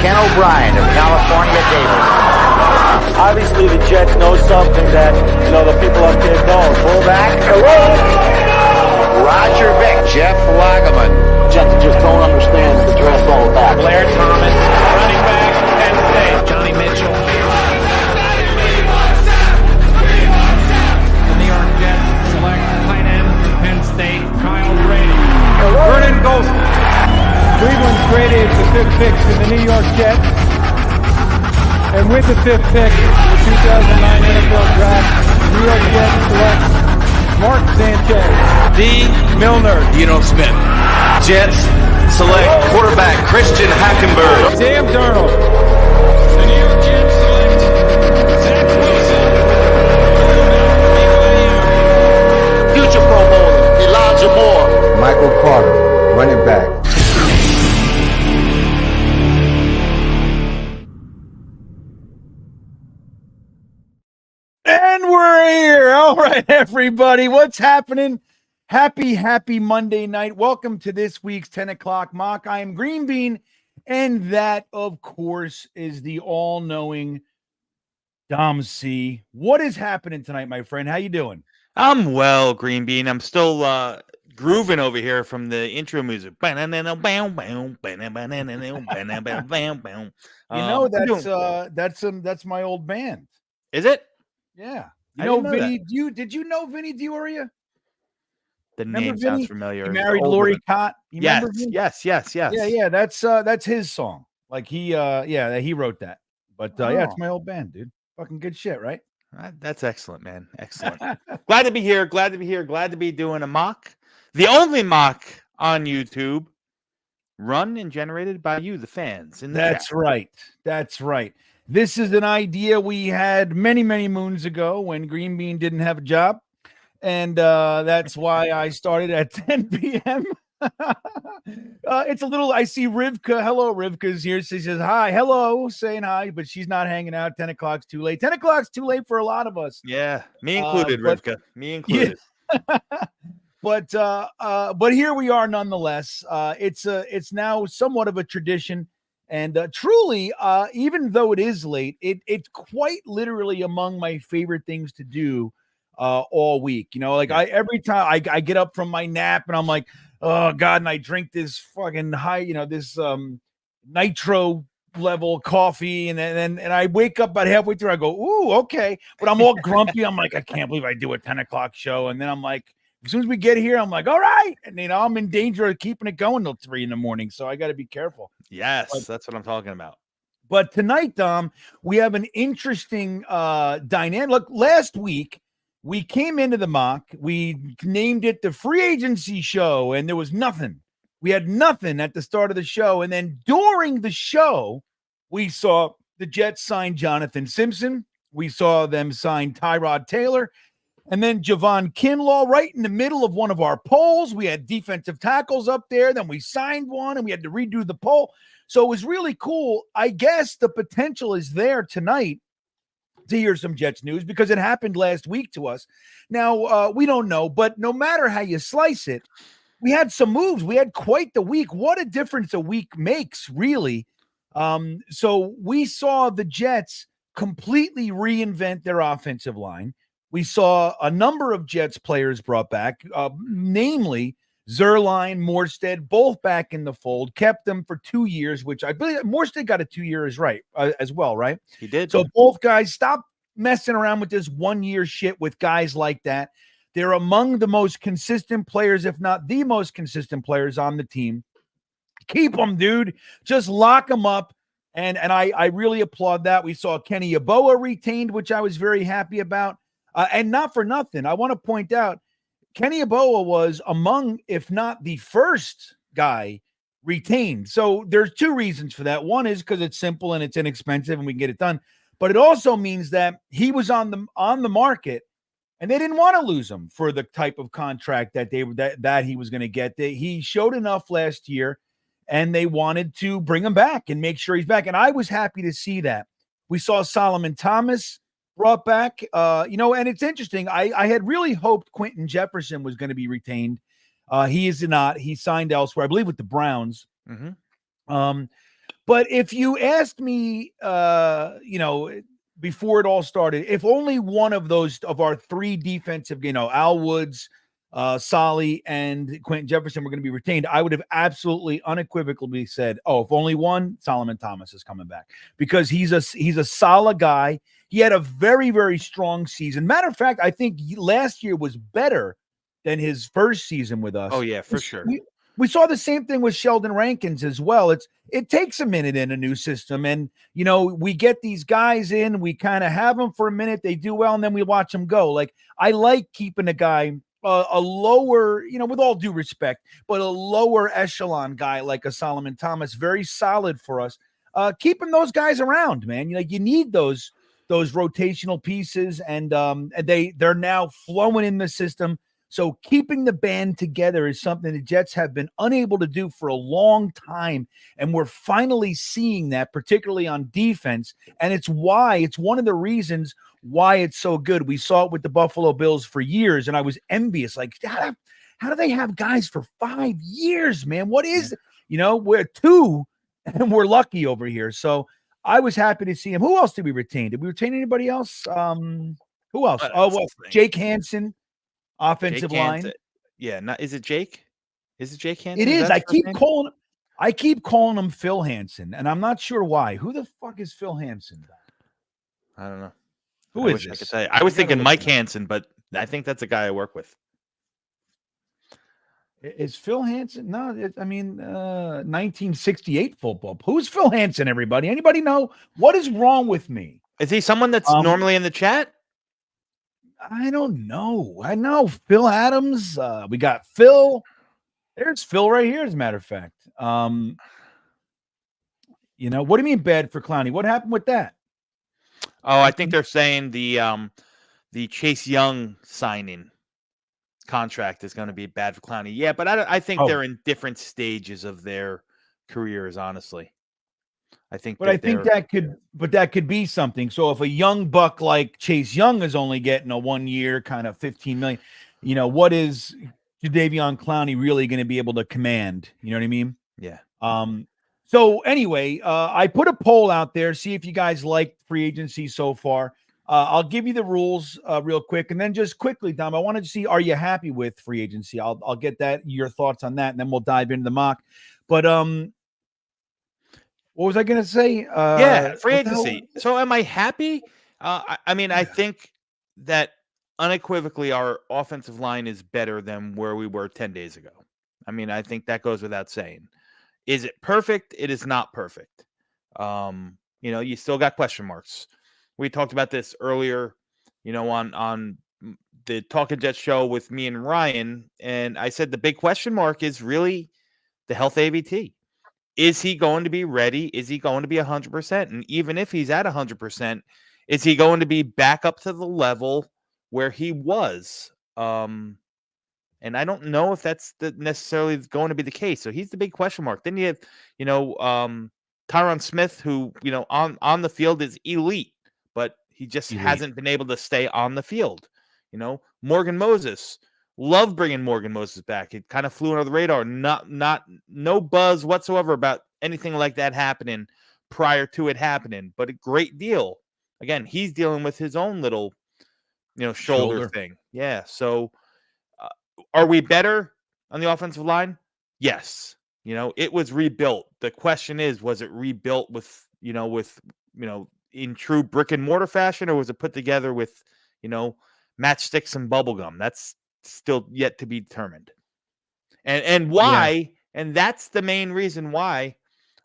Ken O'Brien of California Davis. Obviously, the Jets know something that, the people up there don't. Fullback. Hello. Roger Vick. Jeff Lageman. Jets just don't understand the draft all about. Blair Thomas, running back, Penn State. Johnny Mitchell. The New York Jets select tight end from Penn State, Kyle Brady. Vernon Golson. Cleveland's traded the 5th pick to the New York Jets. And with the 5th pick in the 2009 NFL Draft, New York Jets select Mark Sanchez. D. Milner. Dino Smith. Jets select quarterback Christian Hackenberg. Sam Darnold. The New York Jets select Zach Wilson. Future Pro Bowler, Elijah Moore. Michael Carter, running back. And we're here. All right, everybody. What's happening? Happy Monday night. Welcome to this week's 10 o'clock mock. I am GreenBean, and that, of course, is the all-knowing Dom C. What is happening tonight, my friend? How you doing? I'm well, GreenBean. I'm still grooving over here from the intro music. That's my old band. Is it? Yeah. I didn't know Vinny, did you know Vinny Dioria? The Remember name Vinny? sounds familiar. He married Lori Cott. You remember Vinny? Yes. Yeah. That's his song. Like he wrote that. But yeah, it's my old band, dude. Fucking good shit, right? That's excellent, man. Excellent. Glad to be here. Glad to be doing a mock. The only mock on YouTube run and generated by you, the fans. That's right. This is an idea we had many moons ago when GreenBean didn't have a job. And that's why I started at 10 p.m. It's a little, I see Rivka. Hello, Rivka's here. She says, hi, hello, saying hi, but she's not hanging out. 10 o'clock's too late. 10 o'clock's too late for a lot of us. Yeah, me included, Rivka. Me included. Yeah. But here we are nonetheless. It's now somewhat of a tradition. And truly, even though it is late, it's quite literally among my favorite things to do all week. Every time I get up from my nap and I'm like, oh God, and I drink this fucking high, this nitro level coffee, and I wake up about halfway through. I go, ooh, okay, but I'm all grumpy. I'm like, I can't believe I do a 10 o'clock show, and then I'm like, as soon as we get here, I'm like, all right, and I'm in danger of keeping it going till 3 a.m. So I got to be careful. Yes, that's what I'm talking about. But tonight, Dom, we have an interesting dynamic. Look, last week we came into the mock. We named it the free agency show, and there was nothing. We had nothing at the start of the show. And then during the show, we saw the Jets sign Jonathan Simpson. We saw them sign Tyrod Taylor. And then Javon Kinlaw right in the middle of one of our polls. We had defensive tackles up there. Then we signed one, and we had to redo the poll. So it was really cool. I guess the potential is there tonight to hear some Jets news because it happened last week to us. Now, we don't know, but no matter how you slice it, we had some moves. We had quite the week. What a difference a week makes, really. So we saw the Jets completely reinvent their offensive line. We saw a number of Jets players brought back, namely Zerline, Morstead, both back in the fold, kept them for 2 years, which I believe Morstead got a 2 years right as well, right? He did. So both guys, stop messing around with this 1 year shit with guys like that. They're among the most consistent players, if not the most consistent players on the team. Keep them, dude. Just lock them up. And I really applaud that. We saw Kenny Yeboah retained, which I was very happy about. And not for nothing, I want to point out, Kenny Yeboah was among, if not the first guy retained. So there's two reasons for that. One is because it's simple and it's inexpensive and we can get it done. But it also means that he was on the market and they didn't want to lose him for the type of contract that he was going to get. He showed enough last year and they wanted to bring him back and make sure he's back. And I was happy to see that. We saw Solomon Thomas brought back, and it's interesting. I had really hoped Quentin Jefferson was going to be retained. He is not. He signed elsewhere, I believe, with the Browns. Mm-hmm. But if you asked me, before it all started, if only one of those of our three defensive, Al Woods, Solly, and Quentin Jefferson were going to be retained, I would have absolutely unequivocally said, "Oh, if only one, Solomon Thomas is coming back," because he's a solid guy. He had a very, very strong season. Matter of fact, I think last year was better than his first season with us. Oh yeah, for sure. We saw the same thing with Sheldon Rankins as well. It takes a minute in a new system, and we get these guys in, we kind of have them for a minute, they do well, and then we watch them go. Like, I like keeping a guy a lower, with all due respect, but a lower echelon guy like a Solomon Thomas, very solid for us. Keeping those guys around, man. You need those rotational pieces, and they're now flowing in the system. So keeping the band together is something the Jets have been unable to do for a long time, and we're finally seeing that, particularly on defense. And it's one of the reasons why it's so good. We saw it with the Buffalo Bills for years, and I was envious. Like, how do they have guys for 5 years, man? What is, we're 2, and we're lucky over here. So I was happy to see him. Who else did we retain? Did we retain anybody else? Who else? Jake Hansen. Offensive line. Yeah, is it Jake? Is it Jake Hansen? It is. I keep calling him Phil Hansen, and I'm not sure why. Who the fuck is Phil Hansen? I don't know. Who is this? I was thinking Mike Hansen, but I think that's a guy I work with. Is Phil Hansen? No, 1968 football. Who's Phil Hansen, everybody? Anybody know? What is wrong with me? Is he someone that's normally in the chat? I don't know. I know Phil Adams. We got Phil. There's Phil right here, as a matter of fact. What do you mean bad for Clowney? What happened with that? Oh, I think they're saying the Chase Young signing contract is going to be bad for Clowney. Yeah, but I think they're in different stages of their careers, honestly. That could be something. So if a young buck like Chase Young is only getting a 1 year kind of $15 million, what is Jadeveon Clowney really going to be able to command? You know what I mean? Yeah. So anyway, I put a poll out there. See if you guys like free agency so far. I'll give you the rules real quick, and then just quickly, Dom, I wanted to see, are you happy with free agency? I'll get your thoughts on that, and then we'll dive into the mock. But what was I going to say? Free agency. So am I happy? I think that unequivocally our offensive line is better than where we were 10 days ago. I think that goes without saying. Is it perfect? It is not perfect. You still got question marks. We talked about this earlier, on the Talking Jets show with me and Ryan, and I said the big question mark is really the health AVT. Is he going to be ready? Is he going to be 100%? And even if he's at 100%, is he going to be back up to the level where he was? And I don't know if that's necessarily going to be the case. So he's the big question mark. Then you have, Tyron Smith, who, on the field is elite, but he just hasn't been able to stay on the field. Morgan Moses. Love bringing Morgan Moses back. It kind of flew under the radar. No buzz whatsoever about anything like that happening prior to it happening, but a great deal. Again, he's dealing with his own little, shoulder thing. Yeah. So are we better on the offensive line? Yes. It was rebuilt. The question is, was it rebuilt with in true brick and mortar fashion, or was it put together with, matchsticks and bubblegum? That's still yet to be determined. And why, and that's the main reason why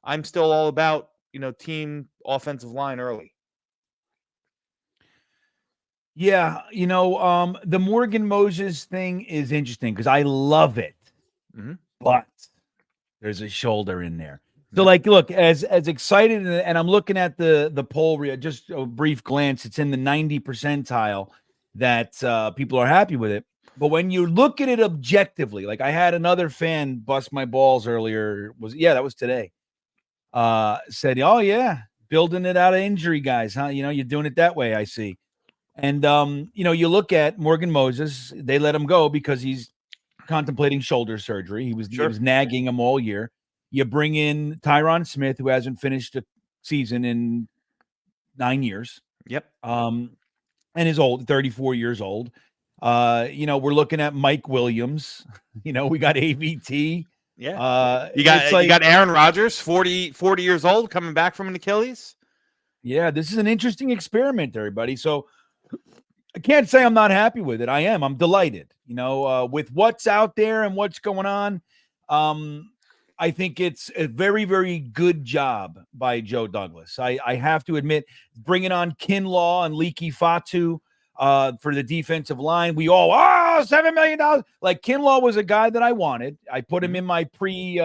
I'm still all about, team offensive line early. Yeah, the Morgan Moses thing is interesting because I love it. Mm-hmm. But there's a shoulder in there. So, look, as excited, and I'm looking at the poll, just a brief glance, it's in the 90 percentile that people are happy with it. But when you look at it objectively, like I had another fan bust my balls earlier, that was today. Said, oh yeah, building it out of injury guys, huh? You're doing it that way, I see. And you look at Morgan Moses, they let him go because he's contemplating shoulder surgery. He was nagging him all year. You bring in Tyron Smith, who hasn't finished a season in 9 years. Yep. And is old, 34 years old. We're looking at Mike Williams. We got AVT. Yeah. You got Aaron Rodgers, 40 years old, coming back from an Achilles. Yeah, this is an interesting experiment, everybody. So I can't say I'm not happy with it. I am. I'm delighted, with what's out there and what's going on. I think it's a very, very good job by Joe Douglas. I have to admit, bringing on Kinlaw and Leaky Fatu for the defensive line. We all, $7 million. Like, Kinlaw was a guy that I wanted. I put him in my free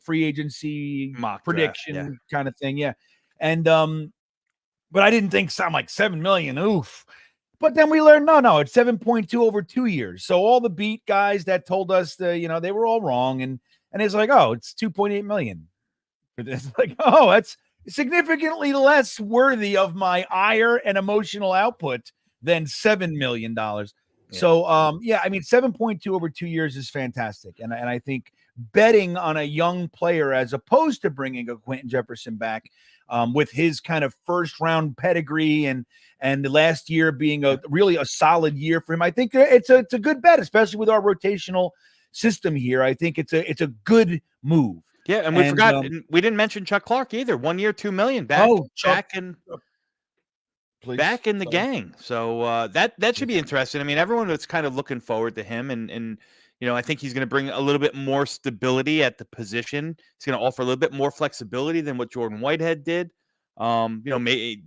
agency mock prediction kind of thing. Yeah. And, but I didn't think something like $7 million. Oof. But then we learned, no, it's 7.2 over 2 years. So all the beat guys that told us they were all wrong. And it's like, it's 2.8 million. It's like, that's significantly less worthy of my ire and emotional output than $7 million. Yeah. So, 7.2 over 2 years is fantastic. And I think betting on a young player as opposed to bringing a Quentin Jefferson back with his kind of first round pedigree and the last year being really a solid year for him, I think it's a good bet, especially with our rotational system here. I think it's a good move. Yeah, and we forgot we didn't mention Chuck Clark either. 1 year, $2 million back in the gang. So that should be interesting. I mean, everyone was kind of looking forward to him, and I think he's going to bring a little bit more stability at the position. He's going to offer a little bit more flexibility than what Jordan Whitehead did. It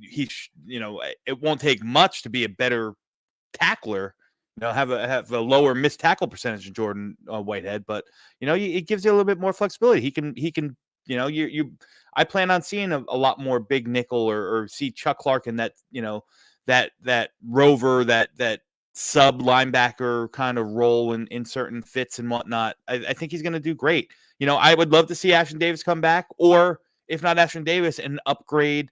won't take much to be a better tackler. Have a lower missed tackle percentage than Jordan Whitehead, but it gives you a little bit more flexibility. He can. I plan on seeing a lot more big nickel or see Chuck Clark in that that rover, that sub linebacker kind of role in certain fits and whatnot. I think he's going to do great. I would love to see Ashton Davis come back, or if not Ashton Davis, an upgrade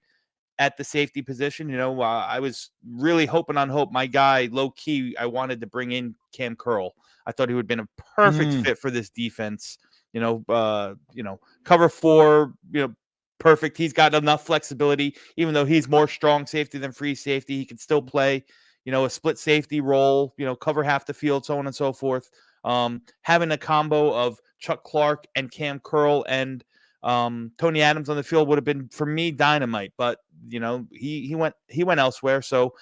at the safety position. I was really hoping on hope. My guy, low key, I wanted to bring in Cam Curl. I thought he would have been a perfect fit for this defense. Cover 4, perfect. He's got enough flexibility, even though he's more strong safety than free safety. He can still play, a split safety role, cover half the field, so on and so forth. Having a combo of Chuck Clark and Cam Curl and Tony Adams on the field would have been, for me, dynamite, but he went elsewhere. So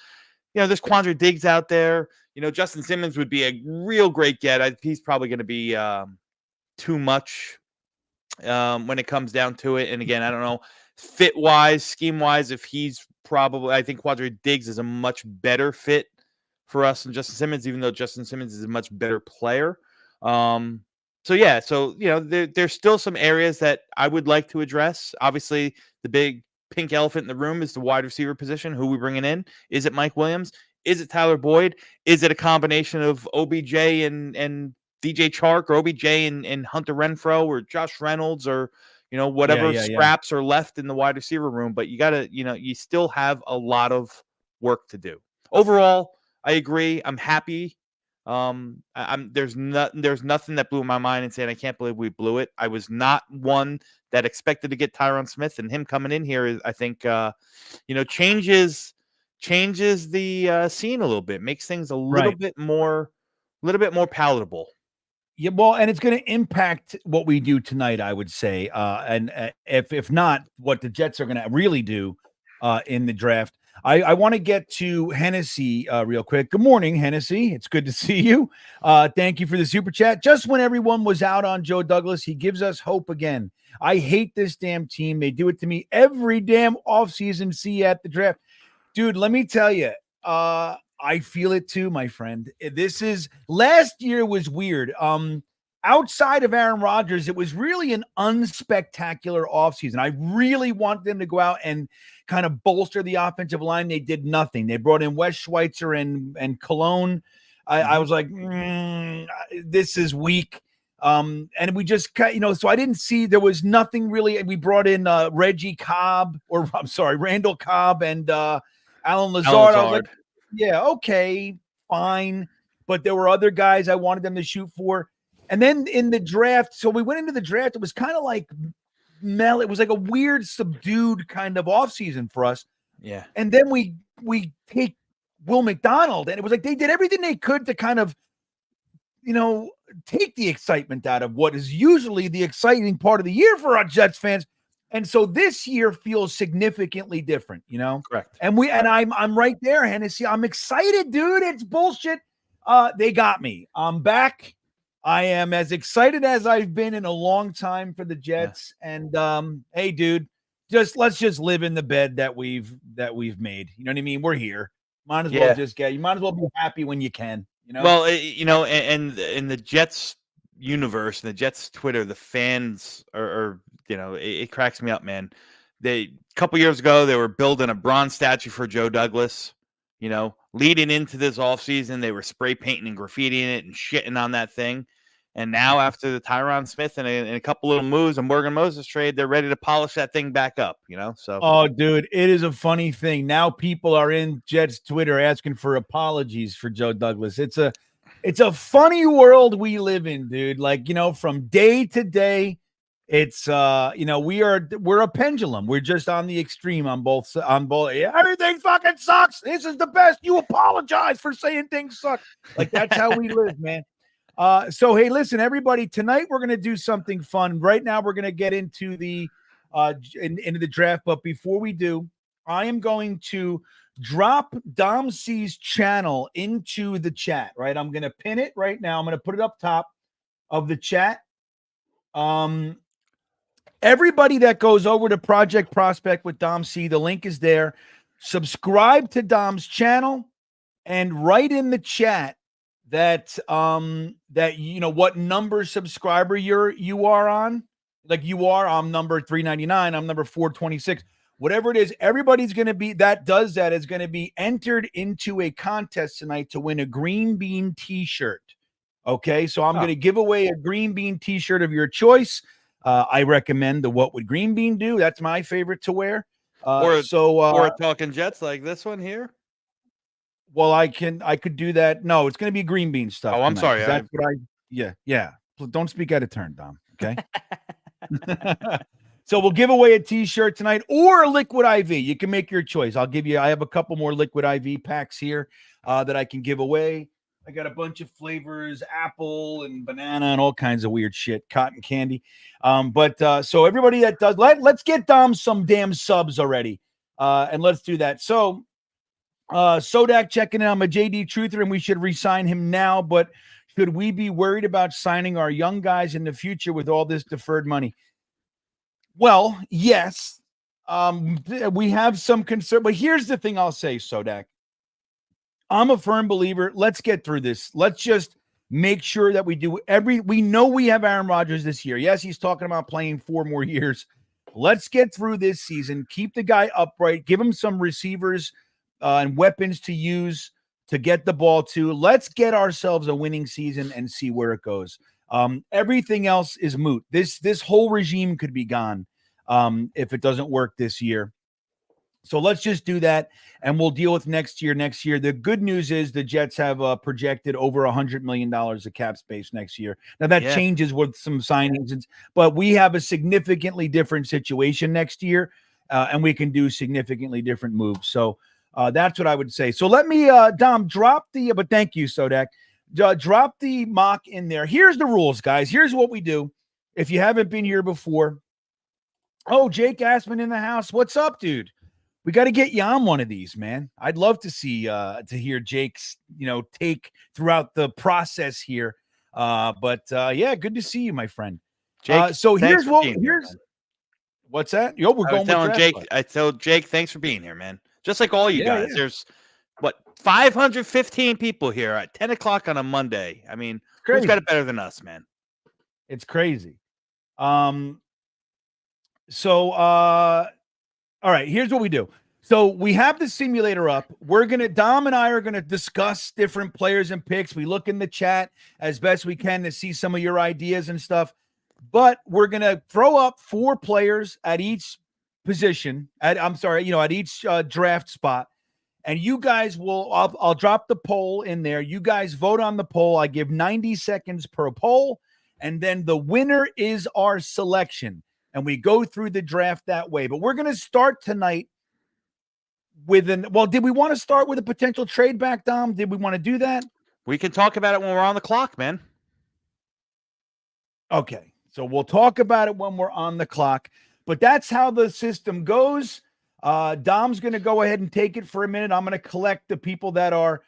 there's Quandre Diggs out there. Justin Simmons would be a real great get. He's probably going to be too much when it comes down to it. And again, I don't know, fit wise, scheme wise, if he's probably, I think Quandre Diggs is a much better fit for us than Justin Simmons, even though Justin Simmons is a much better player. There's still some areas that I would like to address. Obviously, the big pink elephant in the room is the wide receiver position. Who we bringing in? Is it Mike Williams? Is it Tyler Boyd? Is it a combination of OBJ and DJ Chark, or OBJ and Hunter Renfrow, or Josh Reynolds, or whatever scraps are left in the wide receiver room? But you gotta, you still have a lot of work to do. Overall, I agree. I'm happy. There's nothing that blew my mind and saying I can't believe we blew it. I was not one that expected to get Tyron Smith, and him coming in here is, I think, changes the scene a little bit, makes things a little bit more palatable. Yeah, well, and it's going to impact what we do tonight, I would say. And if not, what the Jets are going to really do in the draft. I want to get to Hennessy real quick. Good morning, Hennessy. It's good to see you. Thank you for the super chat. Just when everyone was out on Joe Douglas, he gives us hope again. I hate this damn team. They do it to me every damn offseason. See you at the draft. Dude, let me tell you, I feel it too, my friend. Last year was weird. Outside of Aaron Rodgers, it was really an unspectacular offseason. I really want them to go out and kind of bolster the offensive line. They did nothing. They brought in Wes Schweitzer and Cologne. I was like, this is weak. And we just, so I didn't see, there was nothing really. We brought in Randall Cobb and Alan Lazard. I was like, yeah, okay, fine. But there were other guys I wanted them to shoot for. And then in the draft, so we went into the draft. It was kind of like it was like a weird, subdued kind of offseason for us. Yeah. And then we take Will McDonald, and it was like they did everything they could to kind of, take the excitement out of what is usually the exciting part of the year for our Jets fans. And so this year feels significantly different, Correct. And I'm right there, Hennessy. I'm excited, dude. It's bullshit. They got me. I'm back. I am as excited as I've been in a long time for the Jets. Yeah. And hey, dude, let's just live in the bed that we've made. You know what I mean? We're here. Might as well you might as well be happy when you can. Well, and in the Jets universe, in the Jets Twitter, the fans are it cracks me up, man. A couple years ago, they were building a bronze statue for Joe Douglas. Leading into this offseason, they were spray painting and graffitiing it and shitting on that thing. And now, after the Tyron Smith and a couple little moves and Morgan Moses trade, they're ready to polish that thing back up, So, oh, dude, it is a funny thing. Now people are in Jets Twitter asking for apologies for Joe Douglas. It's a funny world we live in, dude. Like, from day to day, it's we're a pendulum. We're just on the extreme on both. Everything fucking sucks. This is the best. You apologize for saying things suck. Like, that's how we live, man. So hey, listen, everybody. Tonight we're gonna do something fun. Right now we're gonna get into the into the draft. But before we do, I am going to drop Dom C's channel into the chat. Right, I'm gonna pin it right now. I'm gonna put it up top of the chat. Everybody that goes over to Project Prospect with Dom C, the link is there. Subscribe to Dom's channel and write in the chat that what number subscriber you are on. Like you are, I'm number 399, I'm number 426. Whatever it is, everybody's going to be is going to be entered into a contest tonight to win a GreenBean t-shirt. Okay, so I'm going to give away a GreenBean t-shirt of your choice. I recommend the What Would GreenBean Do? That's my favorite to wear. Or a Talking Jets like this one here. Well, I could do that. No, it's going to be GreenBean stuff. Oh, I'm tonight, sorry. That's what yeah. Don't speak out of turn, Dom. Okay. So we'll give away a t-shirt tonight or a Liquid IV. You can make your choice. I have a couple more Liquid IV packs here that I can give away. I got a bunch of flavors, apple and banana and all kinds of weird shit, cotton candy. So everybody that does, let's get Dom some damn subs already. And let's do that. So Sodak checking in. I'm a JD truther and we should re-sign him now, but should we be worried about signing our young guys in the future with all this deferred money? Well, yes. We have some concern, but here's the thing I'll say, Sodak. I'm a firm believer. Let's get through this. Let's just make sure that we know we have Aaron Rodgers this year. Yes, he's talking about playing 4 more years. Let's get through this season. Keep the guy upright. Give him some receivers and weapons to use to get the ball to. Let's get ourselves a winning season and see where it goes. Everything else is moot. This whole regime could be gone if it doesn't work this year. So let's just do that, and we'll deal with next year. The good news is the Jets have projected over $100 million of cap space next year. Now, that changes with some signings, but we have a significantly different situation next year, and we can do significantly different moves. So that's what I would say. So let me, Dom, drop but thank you, Sodak. Drop the mock in there. Here's the rules, guys. Here's what we do. If you haven't been here before. Oh, Jake Assman in the house. What's up, dude? We got to get you on one of these, man. I'd love to see to hear Jake's take throughout the process here. But good to see you, my friend. Jake, so here's what's that? Yo, we're going with Jake. I told Jake, thanks for being here, man. Just like all you guys. Yeah. There's 515 people here at 10 o'clock on a Monday. I mean, who's got it better than us, man? It's crazy. All right, here's what we do. So we have the simulator up. Dom and I are going to discuss different players and picks. We look in the chat as best we can to see some of your ideas and stuff. But we're going to throw up 4 players at each position, at each draft spot. And you guys I'll drop the poll in there. You guys vote on the poll. I give 90 seconds per poll. and then the winner is our selection. And we go through the draft that way. But we're going to start tonight with did we want to start with a potential trade back, Dom? Did we want to do that? We can talk about it when we're on the clock, man. Okay. So we'll talk about it when we're on the clock. But that's how the system goes. Dom's going to go ahead and take it for a minute. I'm going to collect the people that are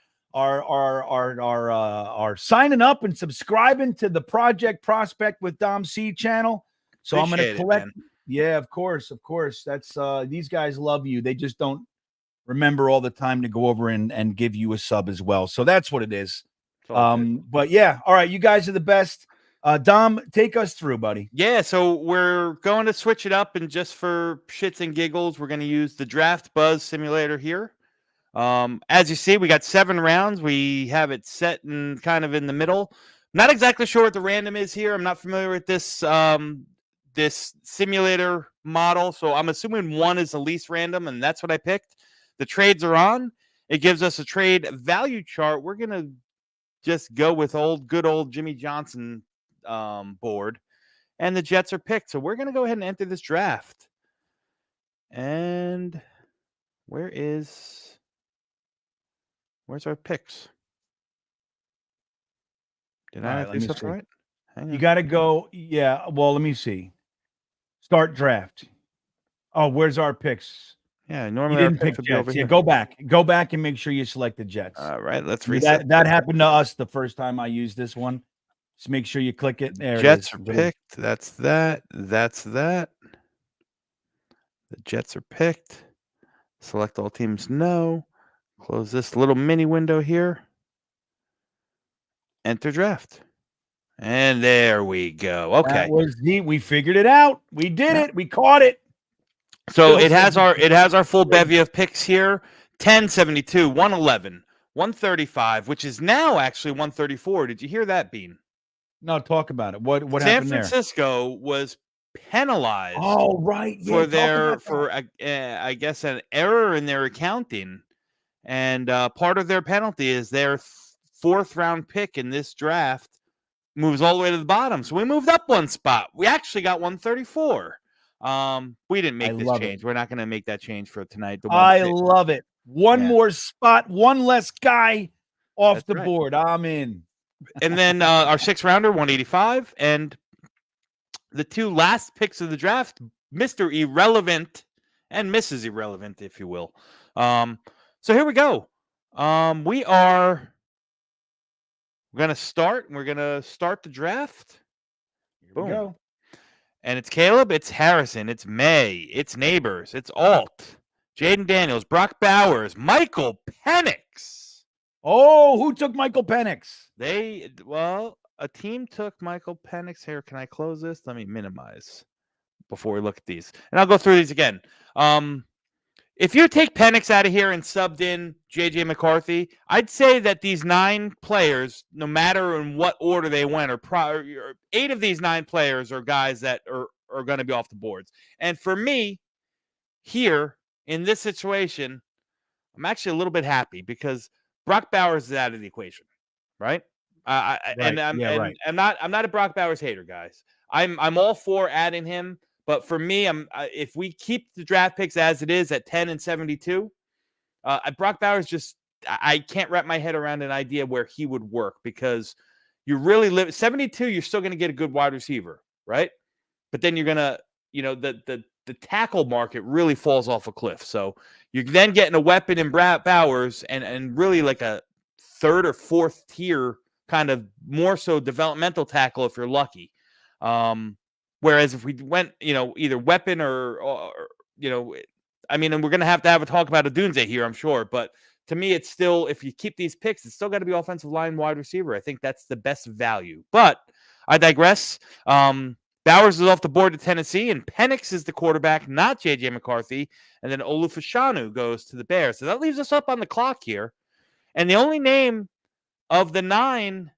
signing up and subscribing to the Project Prospect with Dom C channel. So I'm going to collect. Yeah, of course. That's these guys love you. They just don't remember all the time to go over and give you a sub as well. So that's what it is. But yeah, all right, you guys are the best. Dom, take us through, buddy. Yeah, so we're going to switch it up, and just for shits and giggles, we're going to use the Draft Buzz simulator here. As you see, we got 7 rounds. We have it set in kind of in the middle. Not exactly sure what the random is here. I'm not familiar with this this simulator model, so I'm assuming 1 is the least random, and that's what I picked. The trades are on. It gives us a trade value chart. We're going to just go with good old Jimmy Johnson board, and the Jets are picked. So we're going to go ahead and enter this draft. And where's our picks? Did I have this up right? You got to go. Yeah. Well, let me see. Start draft. Oh, where's our picks? Yeah, normally you didn't pick Jets. Yeah, go back and make sure you select the Jets. All right, let's reset. That happened to us the first time I used this one. Just make sure you click it. There Jets it is. are picked. That's that. The Jets are picked. Select all teams. No. Close this little mini window here. Enter draft. And there we go. Okay. We figured it out. We did it. We caught it. So it has our full bevy of picks here. 10, 72, 111, 135, which is now actually 134. Did you hear that, Bean? No, talk about it. What San happened Francisco was penalized. Oh, right. Yeah, for I guess an error in their accounting. And part of their penalty is their 4th round pick in this draft moves all the way to the bottom. So we moved up 1 spot. We actually got 134. We didn't make this change. We're not going to make that change for tonight. I love it. One more spot, one less guy off the board. I'm in. And then our 6th rounder, 185, and the 2 last picks of the draft, Mr. Irrelevant and Mrs. Irrelevant, if you will. So here we go. We're going to start. We're going to start the draft. Here we go. And it's Caleb, it's Harrison, it's May, it's Neighbors, it's Alt, Jaden Daniels, Brock Bowers, Michael Penix. Oh, who took Michael Penix? A team took Michael Penix. Here, can I close this? Let me minimize before we look at these. And I'll go through these again. If you take Penix out of here and subbed in J.J. McCarthy, I'd say that these 9 players, no matter in what order they went, or 8 of these 9 players are guys that are going to be off the boards. And for me, here in this situation, I'm actually a little bit happy because Brock Bowers is out of the equation, right? I'm not a Brock Bowers hater, guys. I'm all for adding him. But for me, if we keep the draft picks as it is at 10 and 72, Brock Bowers I can't wrap my head around an idea where he would work because you really live 72. You're still going to get a good wide receiver, right? But then you're going to, the tackle market really falls off a cliff. So you're then getting a weapon in Bowers and really like a 3rd or 4th tier kind of more so developmental tackle if you're lucky. Whereas if we went, either weapon or and we're going to have a talk about Odunze here, I'm sure. But to me, it's still, if you keep these picks, it's still got to be offensive line wide receiver. I think that's the best value. But I digress. Bowers is off the board to Tennessee, and Penix is the quarterback, not J.J. McCarthy. And then Olufashanu goes to the Bears. So that leaves us up on the clock here. And the only name of the 9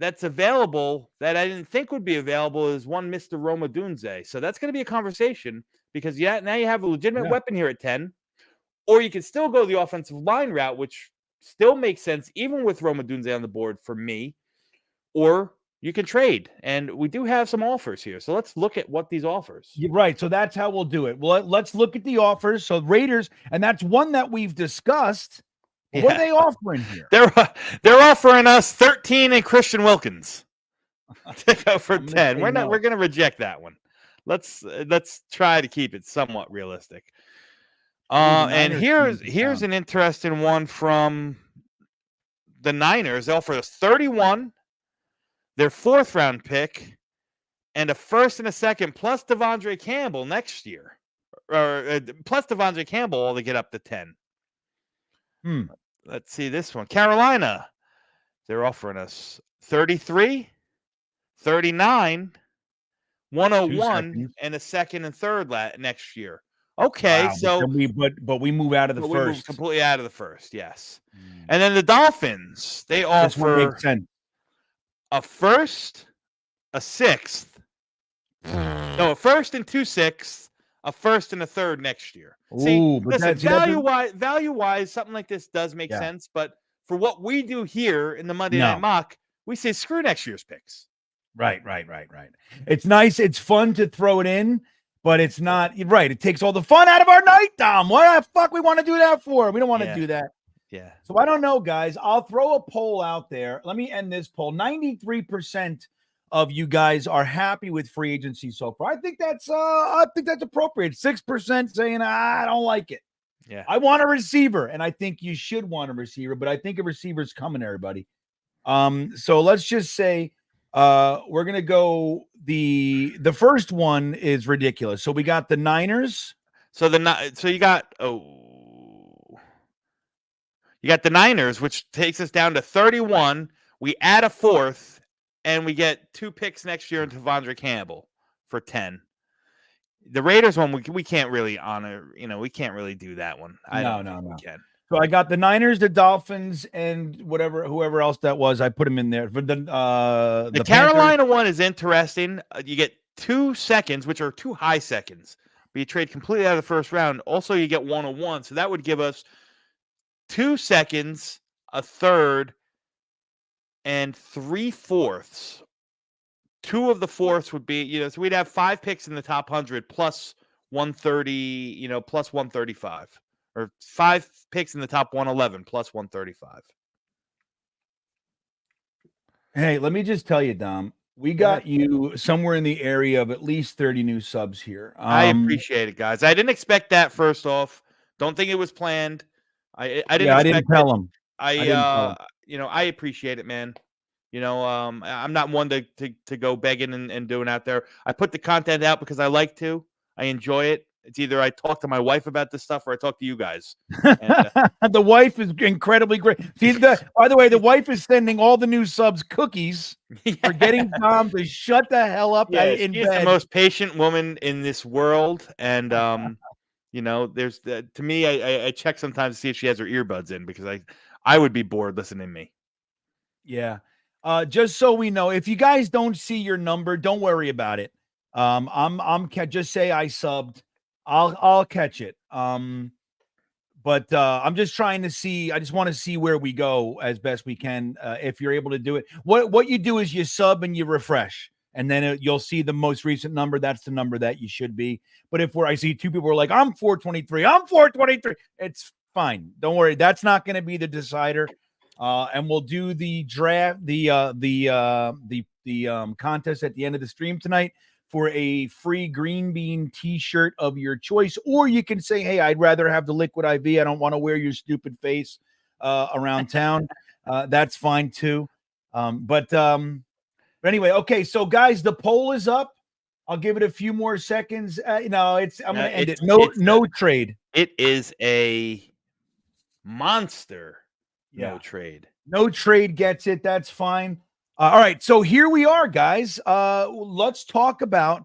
that's available that I didn't think would be available is one Mr. Rome Odunze. So that's going to be a conversation because now you have a legitimate weapon here at 10, or you can still go the offensive line route, which still makes sense even with Rome Odunze on the board for me, or you can trade. And we do have some offers here. So let's look at what these offers. You're right. So that's how we'll do it. Well, let's look at the offers. So Raiders, and that's one that we've discussed. What are they offering here? They're offering us 13 and Christian Wilkins to go for 10. We're going to reject that one. Let's try to keep it somewhat realistic. And here's an interesting one from the Niners. They offer us 31, their 4th round pick, and a 1st and a 2nd plus Devondre Campbell next year, or plus Devondre Campbell all to get up to 10. Let's see this one. Carolina, they're offering us 33, 39, 101, and a 2nd and 3rd next year. Okay, wow, so we move out of the 1st. We move completely out of the 1st, yes. And then the Dolphins, they offer a 1st, a 6th, no, a 1st and 2 6ths, a 1st and a 3rd next year. See, listen, value-wise, something like this does make sense, but for what we do here in the Monday Night Mock, we say screw next year's picks. Right. It's nice. It's fun to throw it in, but it's not right. It takes all the fun out of our night, Dom. What the fuck we want to do that for? We don't want to do that. Yeah. So I don't know, guys. I'll throw a poll out there. Let me end this poll. 93% of you guys are happy with free agency so far. I think that's appropriate. 6% saying I don't like it. Yeah. I want a receiver, and I think you should want a receiver, but I think a receiver's coming, everybody. So let's just say we're gonna go the first one is ridiculous. So we got the Niners. So you got the Niners, which takes us down to 31. We add a 4th, and we get 2 picks next year into Devondre Campbell for 10. The Raiders one, we can't really honor. We can't really do that one. No. We can. So I got the Niners, the Dolphins, and whoever else that was. I put them in there for the Carolina one is interesting. You get 2 seconds, which are 2 high seconds, but you trade completely out of the 1st round. Also, you get 101, so that would give us 2 seconds, a 3rd, and 3/4. 2 of the 4ths would be, so we'd have 5 picks in the top 100 plus 130, plus 135, or 5 picks in the top 111 plus 135. Hey, let me just tell you, Dom, we got you somewhere in the area of at least 30 new subs here. I appreciate it, guys. I didn't expect that. First off, don't think it was planned. I didn't tell him. I appreciate it, man. I'm not one to go begging and doing out there. I put the content out because I like to. I enjoy it. It's either I talk to my wife about this stuff or I talk to you guys. And, the wife is incredibly great. By the way, the wife is sending all the new subs cookies for getting Tom to shut the hell up in she's bed. The most patient woman in this world. And, there's to me, I check sometimes to see if she has her earbuds in because I would be bored listening to me. Yeah. Just so we know, if you guys don't see your number, don't worry about it. Just say I subbed. I'll catch it. But I'm just trying to see. I just want to see where we go as best we can. If you're able to do it, what you do is you sub and you refresh, and then you'll see the most recent number. That's the number that you should be. But I see 2 people are like, I'm 423. I'm 423. It's fine. Don't worry. That's not going to be the decider. And we'll do the draft, the contest at the end of the stream tonight for a free GreenBean t-shirt of your choice. Or you can say, hey, I'd rather have the liquid IV. I don't want to wear your stupid face around town. That's fine too. But anyway, okay. So guys, the poll is up. I'll give it a few more seconds. I'm going to end it. No trade. It is a monster. No trade. No trade gets it. That's fine. All right. So here we are, guys. Let's talk about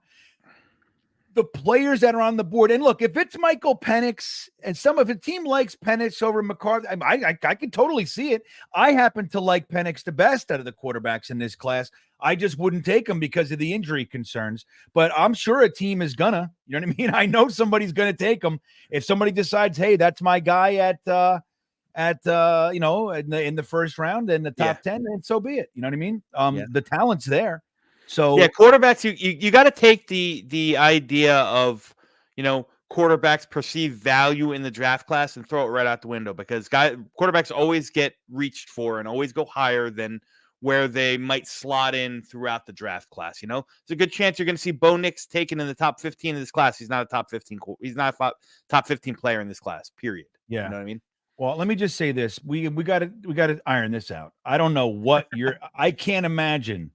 the players that are on the board. And look, if it's Michael Penix and if a team likes Penix over McCarthy, I can totally see it. I happen to like Penix the best out of the quarterbacks in this class. I just wouldn't take him because of the injury concerns. But I'm sure a team is gonna. You know what I mean? I know somebody's gonna take him. If somebody decides, hey, that's my guy at at in the first round and the top 10, and so be it. You know what I mean? The talent's there. So quarterbacks, you got to take the idea of, quarterbacks' perceived value in the draft class and throw it right out the window, because quarterbacks always get reached for and always go higher than where they might slot in throughout the draft class. There's a good chance you're going to see Bo Nix taken in the top 15 of this class. He's not a top 15. He's not a top 15 player in this class, period. Yeah. You know what I mean? Well, let me just say this. We got to iron this out. I don't know what I can't imagine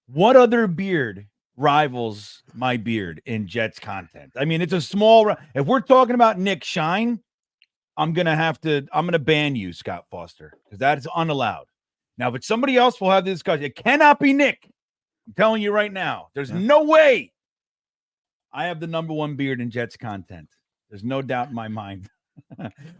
what other beard rivals my beard in Jets content. I mean, it's a small, if we're talking about Nick Shine, I'm going to ban you, Scott Foster, because that is unallowed. Now, if it's somebody else, we'll have this discussion. It cannot be Nick. I'm telling you right now. There's no way I have the number one beard in Jets content. There's no doubt in my mind.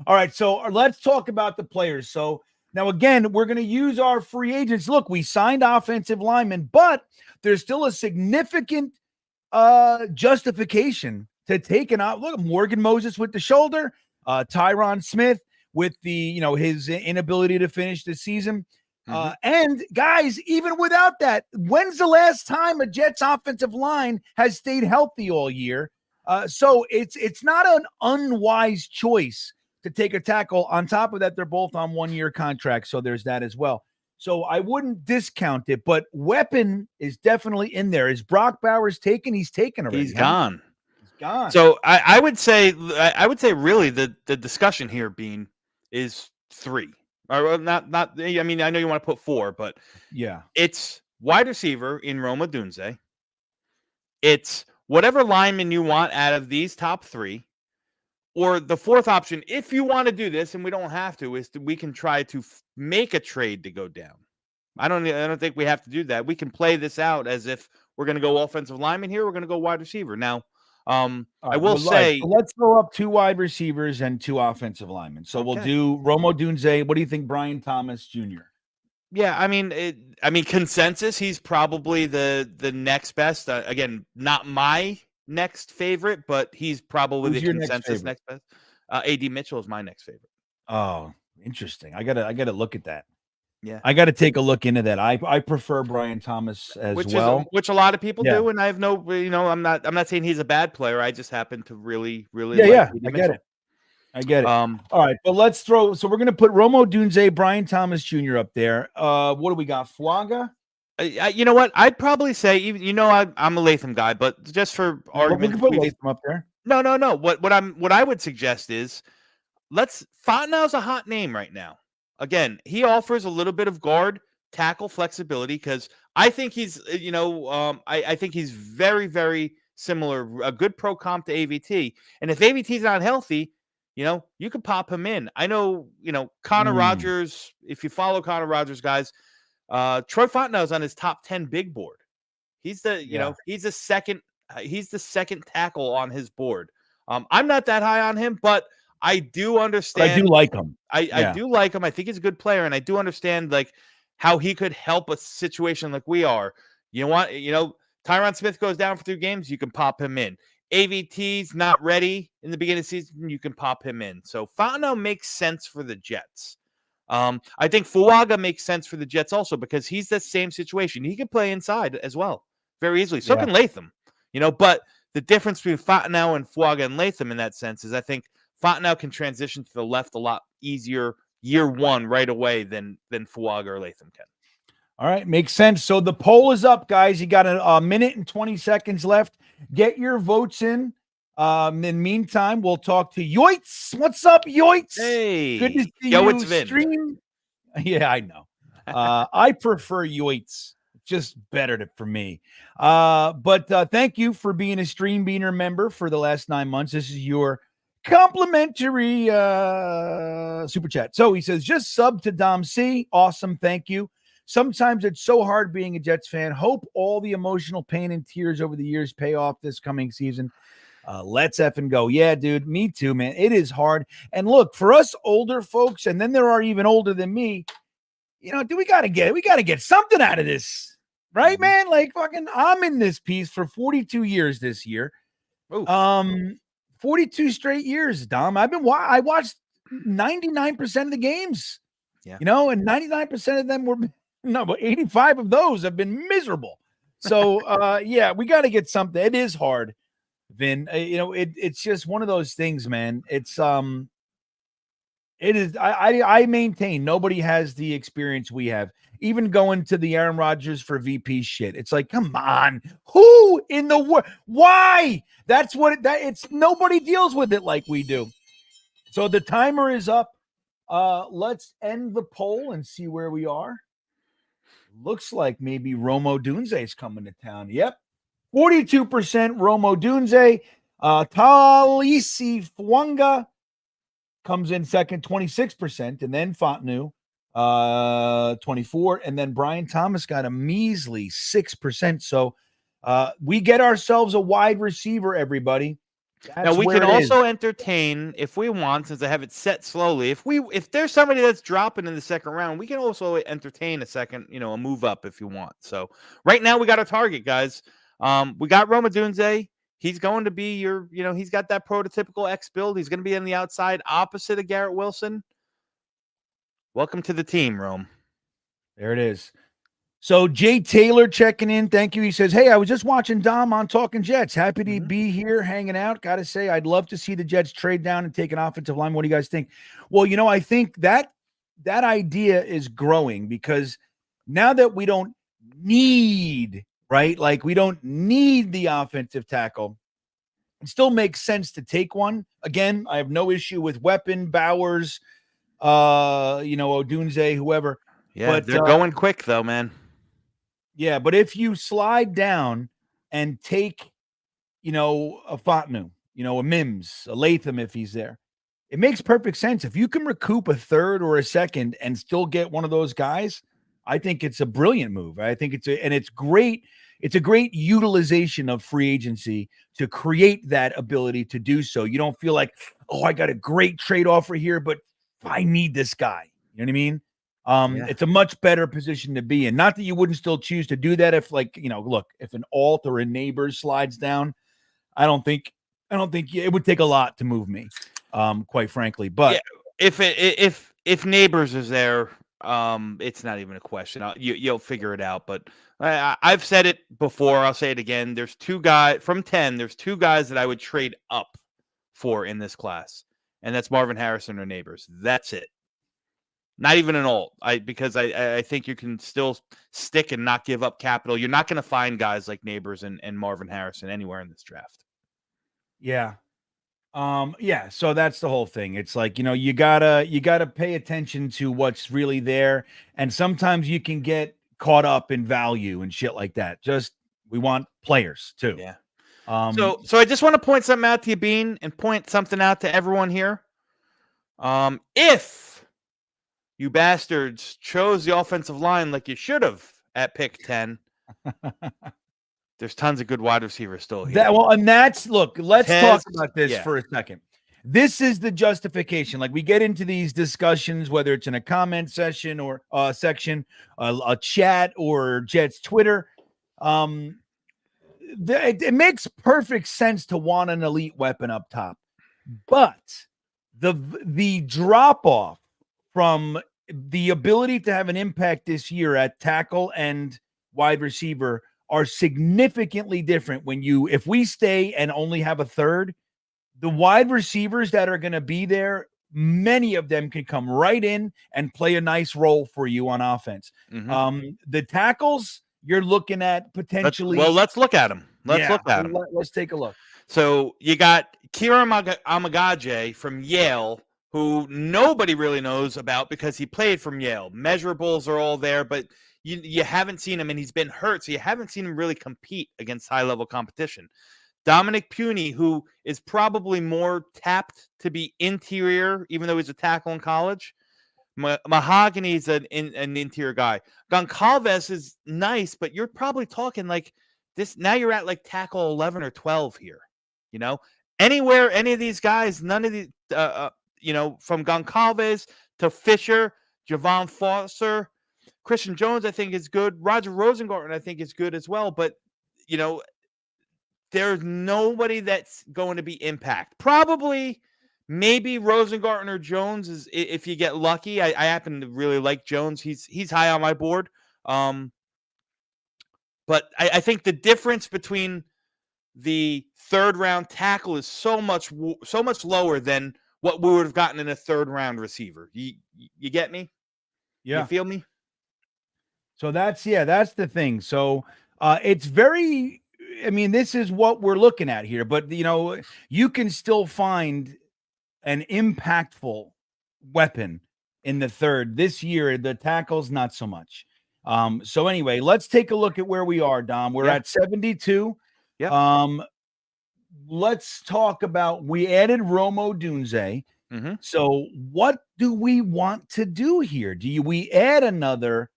All right, so let's talk about the players. So now, again, we're going to use our free agents. Look, we signed offensive linemen, but there's still a significant justification to take an out. Look, Morgan Moses with the shoulder, Tyron Smith with the, his inability to finish the season. And guys, even without that, when's the last time a Jets offensive line has stayed healthy all year? So it's not an unwise choice to take a tackle. On top of that, they're both on 1-year contracts, so there's that as well. So I wouldn't discount it, but weapon is definitely in there. Is Brock Bowers taken? He's taken already. He's gone. He's gone. So I would say really the discussion here is 3. Or not. I mean, I know you want to put 4, but yeah, it's wide receiver in Roma Dunze. It's whatever lineman you want out of these top 3, or the 4th option, if you want to do this, and we don't have to, is we can try to make a trade to go down. I don't think we have to do that. We can play this out as if we're going to go offensive lineman here. We're going to go wide receiver. Now, I will say, so let's throw up 2 wide receivers and 2 offensive linemen. So we'll do Romo Dunze. What do you think, Brian Thomas Jr.? Yeah, I mean, consensus, he's probably the next best. Again, not my next favorite, but he's probably the consensus next best. AD Mitchell is my next favorite. Oh, interesting. I gotta look at that. Yeah, I got to take a look into that. I prefer Brian Thomas which well, which a lot of people do, and I have no, I'm not saying he's a bad player. I just happen to really like I get it. I get it. All right, but let's throw. So we're gonna put Romo Dunze, Brian Thomas Jr. up there. What do we got? Fuaga. You know what? I'd probably say, even I'm a Latham guy, but just for argument, we can put Latham up there. No. What I would suggest is Fontenot's a hot name right now. Again, he offers a little bit of guard tackle flexibility, because I think he's, I think he's very, very similar, a good pro comp to AVT. And if AVT's not healthy, you could pop him in. I know, Connor Rogers, if you follow Connor Rogers, guys, Troy Fontenot's on his top 10 big board. He's he's the second tackle on his board. I'm not that high on him, but I do understand. I do like him. I do like him. I think he's a good player, and I do understand how he could help a situation like we are. Tyron Smith goes down for 3 games, you can pop him in. AVT's not ready in the beginning of the season, you can pop him in. So Fontenot makes sense for the Jets. I think Fuaga makes sense for the Jets also, because he's the same situation. He can play inside as well very easily. So can Latham. But the difference between Fontenot and Fuaga and Latham in that sense is I think Fontenot can transition to the left a lot easier year 1 right away than Fuaga or Latham can. All right, makes sense. So the poll is up, guys. You got a minute and 20 seconds left. Get your votes in. In the meantime, we'll talk to Yoitz. What's up, Yoitz? Hey, good to see it's you. Stream. Yeah, I know. I prefer Yoitz. Just better for me. But thank you for being a Stream Beaner member for the last 9 months. This is your complimentary super chat. So he says, just sub to Dom C. Awesome. Thank you. Sometimes it's so hard being a Jets fan. Hope all the emotional pain and tears over the years pay off this coming season. Let's effing go. Yeah, dude. Me too, man. It is hard. And look, for us older folks, and then there are even older than me, we got to get something out of this. Right, man? Fucking, I'm in this piece for 42 years this year. Ooh. 42 straight years, Dom. I watched 99% of the games. Yeah. You know, and 99% of them were but 85 of those have been miserable. So yeah, we got to get something. It is hard, Vin. You know, it's just one of those things, man. It is. I maintain nobody has the experience we have. Even going to the Aaron Rodgers for VP shit. It's like, come on, who in the world? Why? That's what it's. Nobody deals with it like we do. So the timer is up. Let's end the poll and see where we are. Looks like maybe Romo Dunze is coming to town. Yep, 42% Romo Dunze. Talisi Fwanga comes in second, 26%, and then Fontenot, 24%, and then Brian Thomas got a measly 6%. So we get ourselves a wide receiver, everybody. Now we can also entertain, if we want, since I have it set slowly. If there's somebody that's dropping in the second round, we can also entertain a second, a move up if you want. So right now we got a target, guys. We got Roma Dunze. He's going to be he's got that prototypical X build. He's going to be on the outside opposite of Garrett Wilson. Welcome to the team, Rome. There it is. So Jay Taylor checking in. Thank you. He says, hey, I was just watching Dom on Talking Jets. Happy to be here hanging out. Got to say, I'd love to see the Jets trade down and take an offensive line. What do you guys think? Well, I think that idea is growing because now that we don't need, right? Like we don't need the offensive tackle. It still makes sense to take one. Again, I have no issue with Weapon, Bowers, Odunze, whoever. Yeah, but they're going quick though, man. Yeah, but if you slide down and take, a Fontenot, a Mims, a Latham if he's there, it makes perfect sense. If you can recoup a third or a second and still get one of those guys, I think it's a brilliant move. I think it's great. It's a great utilization of free agency to create that ability to do so. You don't feel like, oh, I got a great trade offer here, but I need this guy. You know what I mean? It's a much better position to be in. Not that you wouldn't still choose to do that if if an alt or a neighbor slides down, I don't think it would take a lot to move me, quite frankly. But if neighbors is there, it's not even a question. You'll figure it out. But I've said it before. I'll say it again. There's two guys from 10. There's two guys that I would trade up for in this class, and that's Marvin Harrison or neighbors. That's it. Not even an alt, because I think you can still stick and not give up capital. You're not going to find guys like Neighbors and Marvin Harrison anywhere in this draft. Yeah. So that's the whole thing. It's like, you gotta pay attention to what's really there. And sometimes you can get caught up in value and shit like that. We want players too. Yeah. So I just want to point something out to you, Bean, and point something out to everyone here. If you bastards chose the offensive line like you should have at pick 10, there's tons of good wide receivers still here. Let's talk about this for a second. This is the justification. Like we get into these discussions, whether it's in a comment session or section, a chat or Jets Twitter. It makes perfect sense to want an elite weapon up top, but the drop off from the ability to have an impact this year at tackle and wide receiver are significantly different if we stay and only have a third. The wide receivers that are going to be there, many of them can come right in and play a nice role for you on offense. The tackles you're looking at potentially. Let's look at them. Let's take a look. So you got Kira Amagaje from Yale, who nobody really knows about because he played from Yale. Measurables are all there, but you haven't seen him, and he's been hurt, so you haven't seen him really compete against high-level competition. Dominic Puny, who is probably more tapped to be interior, even though he's a tackle in college. Mahogany is an interior guy. Goncalves is nice, but you're probably talking like this. Now you're at like tackle 11 or 12 here. Anywhere, any of these guys, none of these, from Goncalves to Fisher, Javon Foster, Christian Jones, I think is good. Roger Rosengarten, I think is good as well. But, there's nobody that's going to be impact. Probably Maybe Rosengarten or Jones is if you get lucky. I happen to really like Jones. He's high on my board. But I think the difference between the third round tackle is so much lower than what we would have gotten in a third round receiver. You get me? Yeah. You feel me? So that's the thing. So it's very, I mean, this is what we're looking at here, but you can still find an impactful weapon in the third. This year, the tackles, not so much. So anyway, let's take a look at where we are, Dom. We're at 72. Yeah. Let's talk about, we added Romo Dunze. Mm-hmm. So what do we want to do here? We add another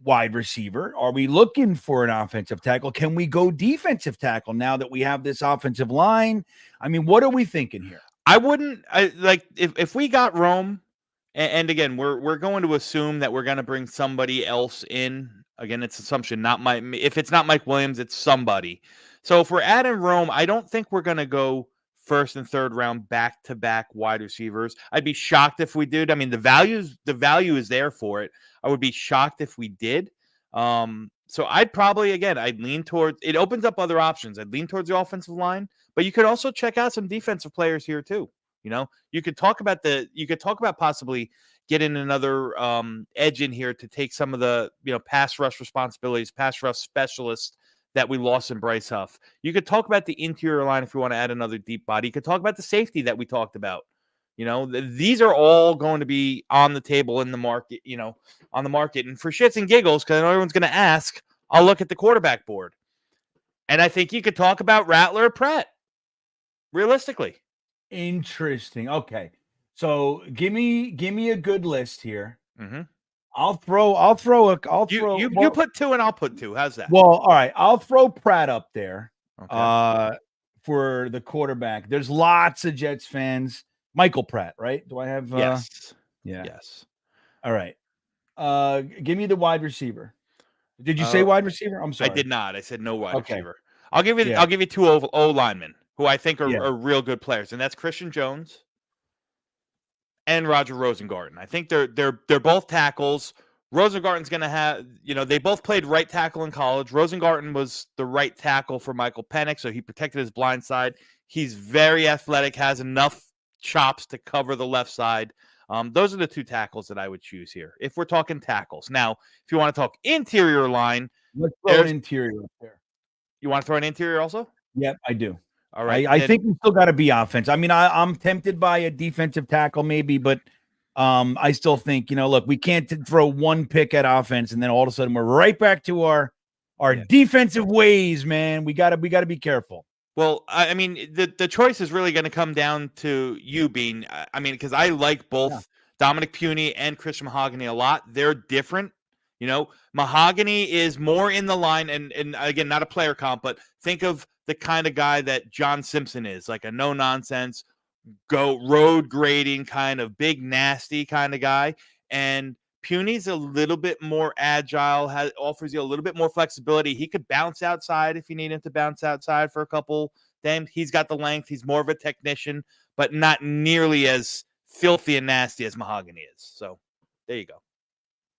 wide receiver? Are we looking for an offensive tackle? Can we go defensive tackle now that we have this offensive line? I mean, what are we thinking here? I wouldn't like if we got Rome, and again, we're going to assume that we're going to bring somebody else in. Again, it's assumption, if it's not Mike Williams, it's somebody. So if we're adding Rome, I don't think we're going to go first and third round back-to-back wide receivers. I'd be shocked if we did. I mean, the value is there for it. I would be shocked if we did. So I'd lean towards, it opens up other options. I'd lean towards the offensive line, but you could also check out some defensive players here too. You could talk about possibly getting another edge in here to take some of the, pass rush responsibilities, pass rush specialists that we lost in Bryce Huff. You could talk about the interior line if you want to add another deep body. You could talk about the safety that we talked about. These are all going to be on the table in the market, on the market. And for shits and giggles, because I know everyone's going to ask, I'll look at the quarterback board. And I think you could talk about Rattler or Pratt, realistically. Interesting. Okay. So give me a good list here. Mm-hmm. You put two and I'll put two. How's that? Well, all right. I'll throw Pratt up there. Okay. For the quarterback. There's lots of Jets fans. Michael Pratt, right? Do I have yes. Yeah. Yes. All right. Give me the wide receiver. Did you say wide receiver? I'm sorry. I did not. I said no wide receiver. I'll give you two O linemen who I think are real good players, and that's Christian Jones and Roger Rosengarten. I think they're both tackles. Rosengarten's going to have, they both played right tackle in college. Rosengarten was the right tackle for Michael Penix, so he protected his blind side. He's very athletic, has enough chops to cover the left side. Those are the two tackles that I would choose here if we're talking tackles. Now, if you want to talk interior line, let's throw an interior up there. You want to throw an interior also? Yep, I do. All right. I think we still got to be offense. I mean, I'm tempted by a defensive tackle maybe, but I still think, look, we can't throw one pick at offense and then all of a sudden we're right back to our defensive ways, man. We got to be careful. Well, I mean, the choice is really going to come down to you being, because I like both Dominic Puny and Christian Mahogany a lot. They're different. Mahogany is more in the line, and again, not a player comp, but think of the kind of guy that John Simpson is, like a no-nonsense, go road grading kind of big, nasty kind of guy. And Puny's a little bit more agile, offers you a little bit more flexibility. He could bounce outside if you need him to bounce outside for a couple. Then he's got the length. He's more of a technician, but not nearly as filthy and nasty as Mahogany is. So there you go.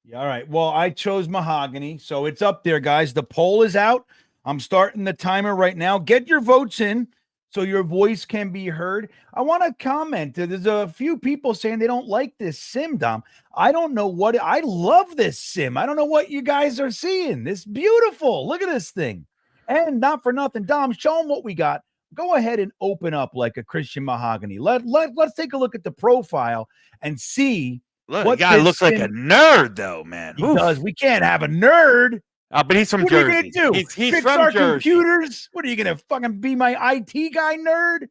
Yeah, all right. Well, I chose Mahogany, so it's up there, guys. The poll is out. I'm starting the timer right now. Get your votes in so your voice can be heard. I want to comment. There's a few people saying they don't like this sim, Dom. I don't know what. I love this sim. I don't know what you guys are seeing. This beautiful. Look at this thing. And not for nothing, Dom, show them what we got. Go ahead and open up like a Christian Mahogany. Let's take a look at the profile and see. Look, the guy looks like a nerd, though, man. He does. We can't have a nerd. But he's from Jersey. What are you going to do? He's Fix from our Jersey. Computers? What are you going to fucking be my IT guy, nerd?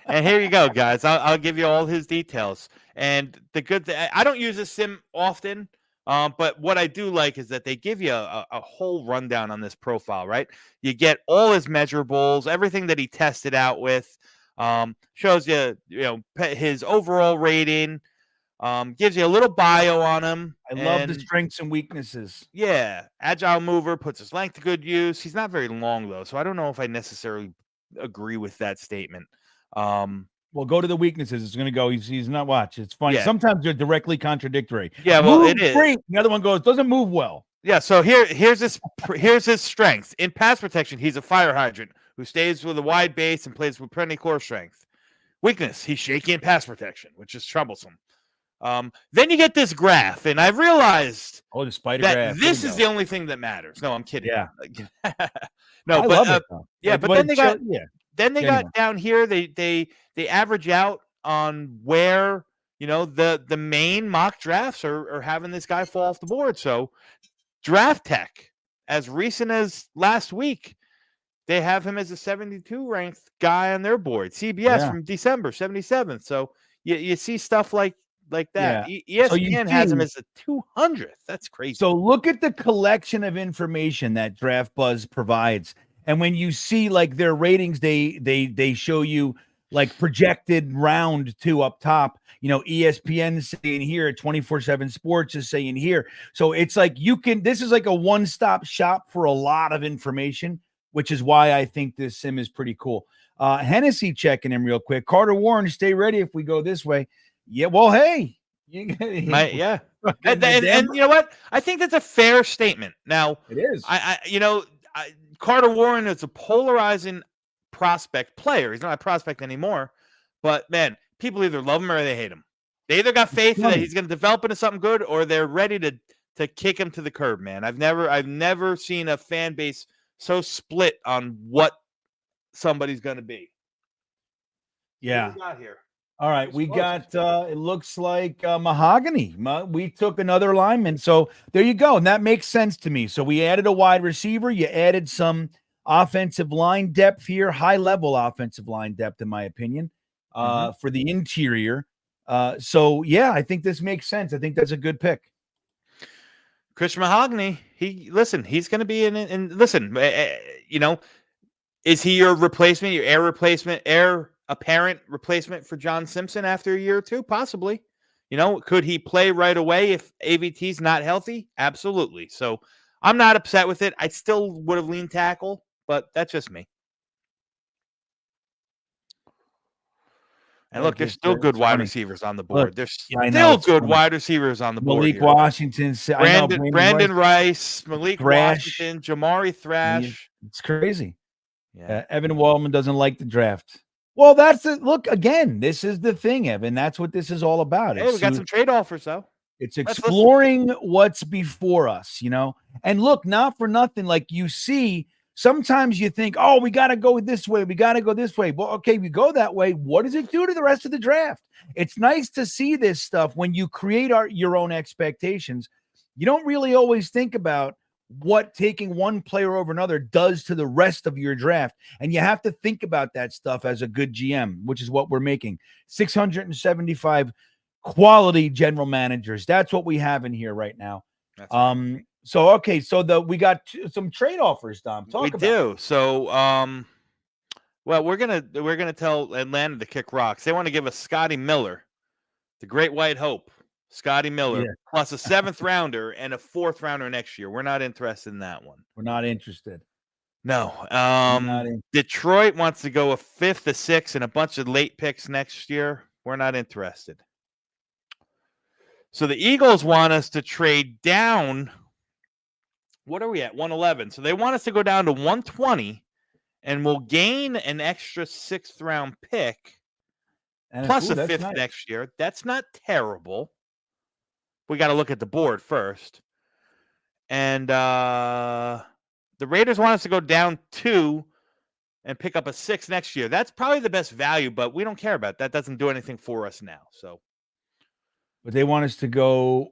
And here you go, guys. I'll give you all his details. And the good thing, I don't use this sim often, but what I do like is that they give you a whole rundown on this profile, right? You get all his measurables, everything that he tested out with, shows you, his overall rating. Gives you a little bio on him. I love the strengths and weaknesses. Yeah. Agile mover, puts his length to good use. He's not very long, though, so I don't know if I necessarily agree with that statement. Well, go to the weaknesses. It's going to go. He's not watch. It's funny. Yeah. Sometimes they're directly contradictory. Yeah, well, Moves it is. great. The other one goes, doesn't move well. Yeah, so here's his strength. In pass protection, he's a fire hydrant who stays with a wide base and plays with plenty core strength. Weakness, he's shaky in pass protection, which is troublesome. Then you get this graph, and I've realized the spider that graph. this is the only thing that matters. No, I'm kidding. Yeah. No, I but love it, yeah, but then they got Anyway. got down here. They average out on where the main mock drafts are having this guy fall off the board. So Draft Tech, as recent as last week, they have him as a 72 ranked guy on their board. CBS from December, 77th. So you see stuff like that. Yeah. ESPN has him as a 200th. That's crazy. So look at the collection of information that Draft Buzz provides. And when you see like their ratings, they show you like projected round 2 up top. ESPN is saying here, 24/7 Sports is saying here. So it's like this is like a one-stop shop for a lot of information, which is why I think this sim is pretty cool. Hennessy checking in real quick. Carter Warren, stay ready if we go this way. Yeah, well, hey. And you know what? I think that's a fair statement. Now, it is. Carter Warren is a polarizing prospect player. He's not a prospect anymore, but man, people either love him or they hate him. They either got faith that he's going to develop into something good, or they're ready to kick him to the curb. Man, I've never seen a fan base so split on what somebody's going to be. Yeah. What do we got here? All right, we got it looks like Mahogany. We took another lineman, so there you go, and that makes sense to me. So we added a wide receiver. You added some offensive line depth here, high-level offensive line depth, in my opinion, for the interior. So yeah, I think this makes sense. I think that's a good pick. Christian Mahogany. He's going to be in. Listen, is he your replacement, your heir apparent replacement for John Simpson after a year or two? Possibly. Could he play right away if AVT's not healthy? Absolutely. So I'm not upset with it. I still would have leaned tackle, but that's just me. And look, there's still good wide receivers on the board. There's still good wide receivers on the board. Malik Washington, Brandon Rice, Malik Washington, Jamari Thrash. It's crazy. Yeah. Evan Wallman doesn't like the draft. Well, that's it. Look, again, this is the thing, Evan. That's what this is all about. Hey, we got some trade offers, though. It's exploring what's before us, And look, not for nothing, like you see, sometimes you think, oh, we got to go this way. We got to go this way. Well, okay, we go that way. What does it do to the rest of the draft? It's nice to see this stuff when you create your own expectations. You don't really always think about what taking one player over another does to the rest of your draft. And you have to think about that stuff as a good GM, which is what we're making. 675 quality general managers. That's what we have in here right now. That's right. So we got some trade offers, Dom. We do. So well, we're gonna tell Atlanta to kick rocks. They want to give us Scotty Miller, the Great White Hope. Scotty Miller, plus a 7th rounder and a 4th rounder next year. We're not interested in that one. We're not interested. No. Detroit wants to go a 5th, a 6th, and a bunch of late picks next year. We're not interested. So the Eagles want us to trade down. What are we at? 111. So they want us to go down to 120, and we'll gain an extra 6th round pick plus a 5th next year. That's not terrible. We got to look at the board first. And the Raiders want us to go down 2 and pick up a 6 next year. That's probably the best value, but we don't care about that. Doesn't do anything for us now. But they want us to go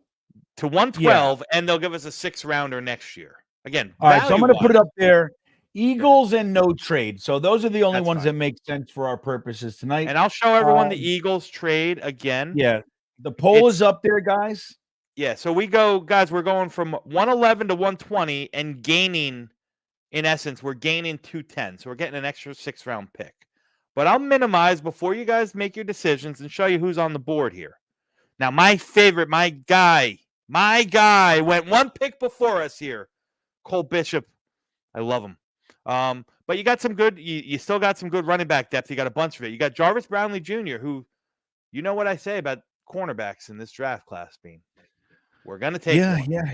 to 112, and they'll give us a 6th rounder next year. Again, all right, so I'm going to put it up there. Eagles and no trade. So those are the only ones that make sense for our purposes tonight. And I'll show everyone the Eagles trade again. Yeah. The poll is up there, guys. Yeah, so we're going from 111 to 120 and gaining, in essence, we're gaining 210. So we're getting an extra 6th round pick. But I'll minimize before you guys make your decisions and show you who's on the board here. Now, my favorite, my guy went 1 pick before us here. Cole Bishop. I love him. But you got some good. You still got some good running back depth. You got a bunch of it. You got Jarvis Brownlee Jr., who, you know what I say about cornerbacks in this draft class, Bean. We're gonna take one. Yeah.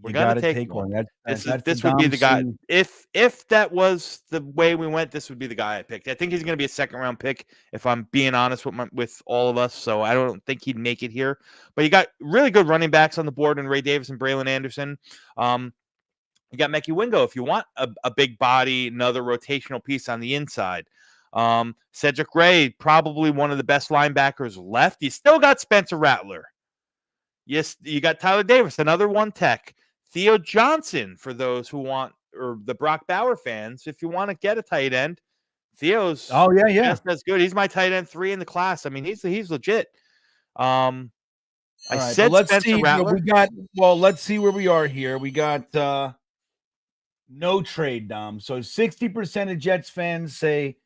We're You gonna gotta take one. This would be the guy. If that was the way we went, this would be the guy I picked. I think he's gonna be a second-round pick, if I'm being honest with all of us. So I don't think he'd make it here. But you got really good running backs on the board, and Ray Davis and Braylon Anderson. You got Mekhi Wingo if you want a big body, another rotational piece on the inside. Cedric Ray, probably one of the best linebackers left. You still got Spencer Rattler. Yes, you got Tyler Davis, another one tech. Theo Johnson, for those who want, or the Brock Bauer fans, if you want to get a tight end, Theo's just as good. He's my tight end 3 in the class. I mean, he's legit. I said let's Spencer see. Rattler. Let's see where we are here. We got no trade, Dom. So 60% of Jets fans say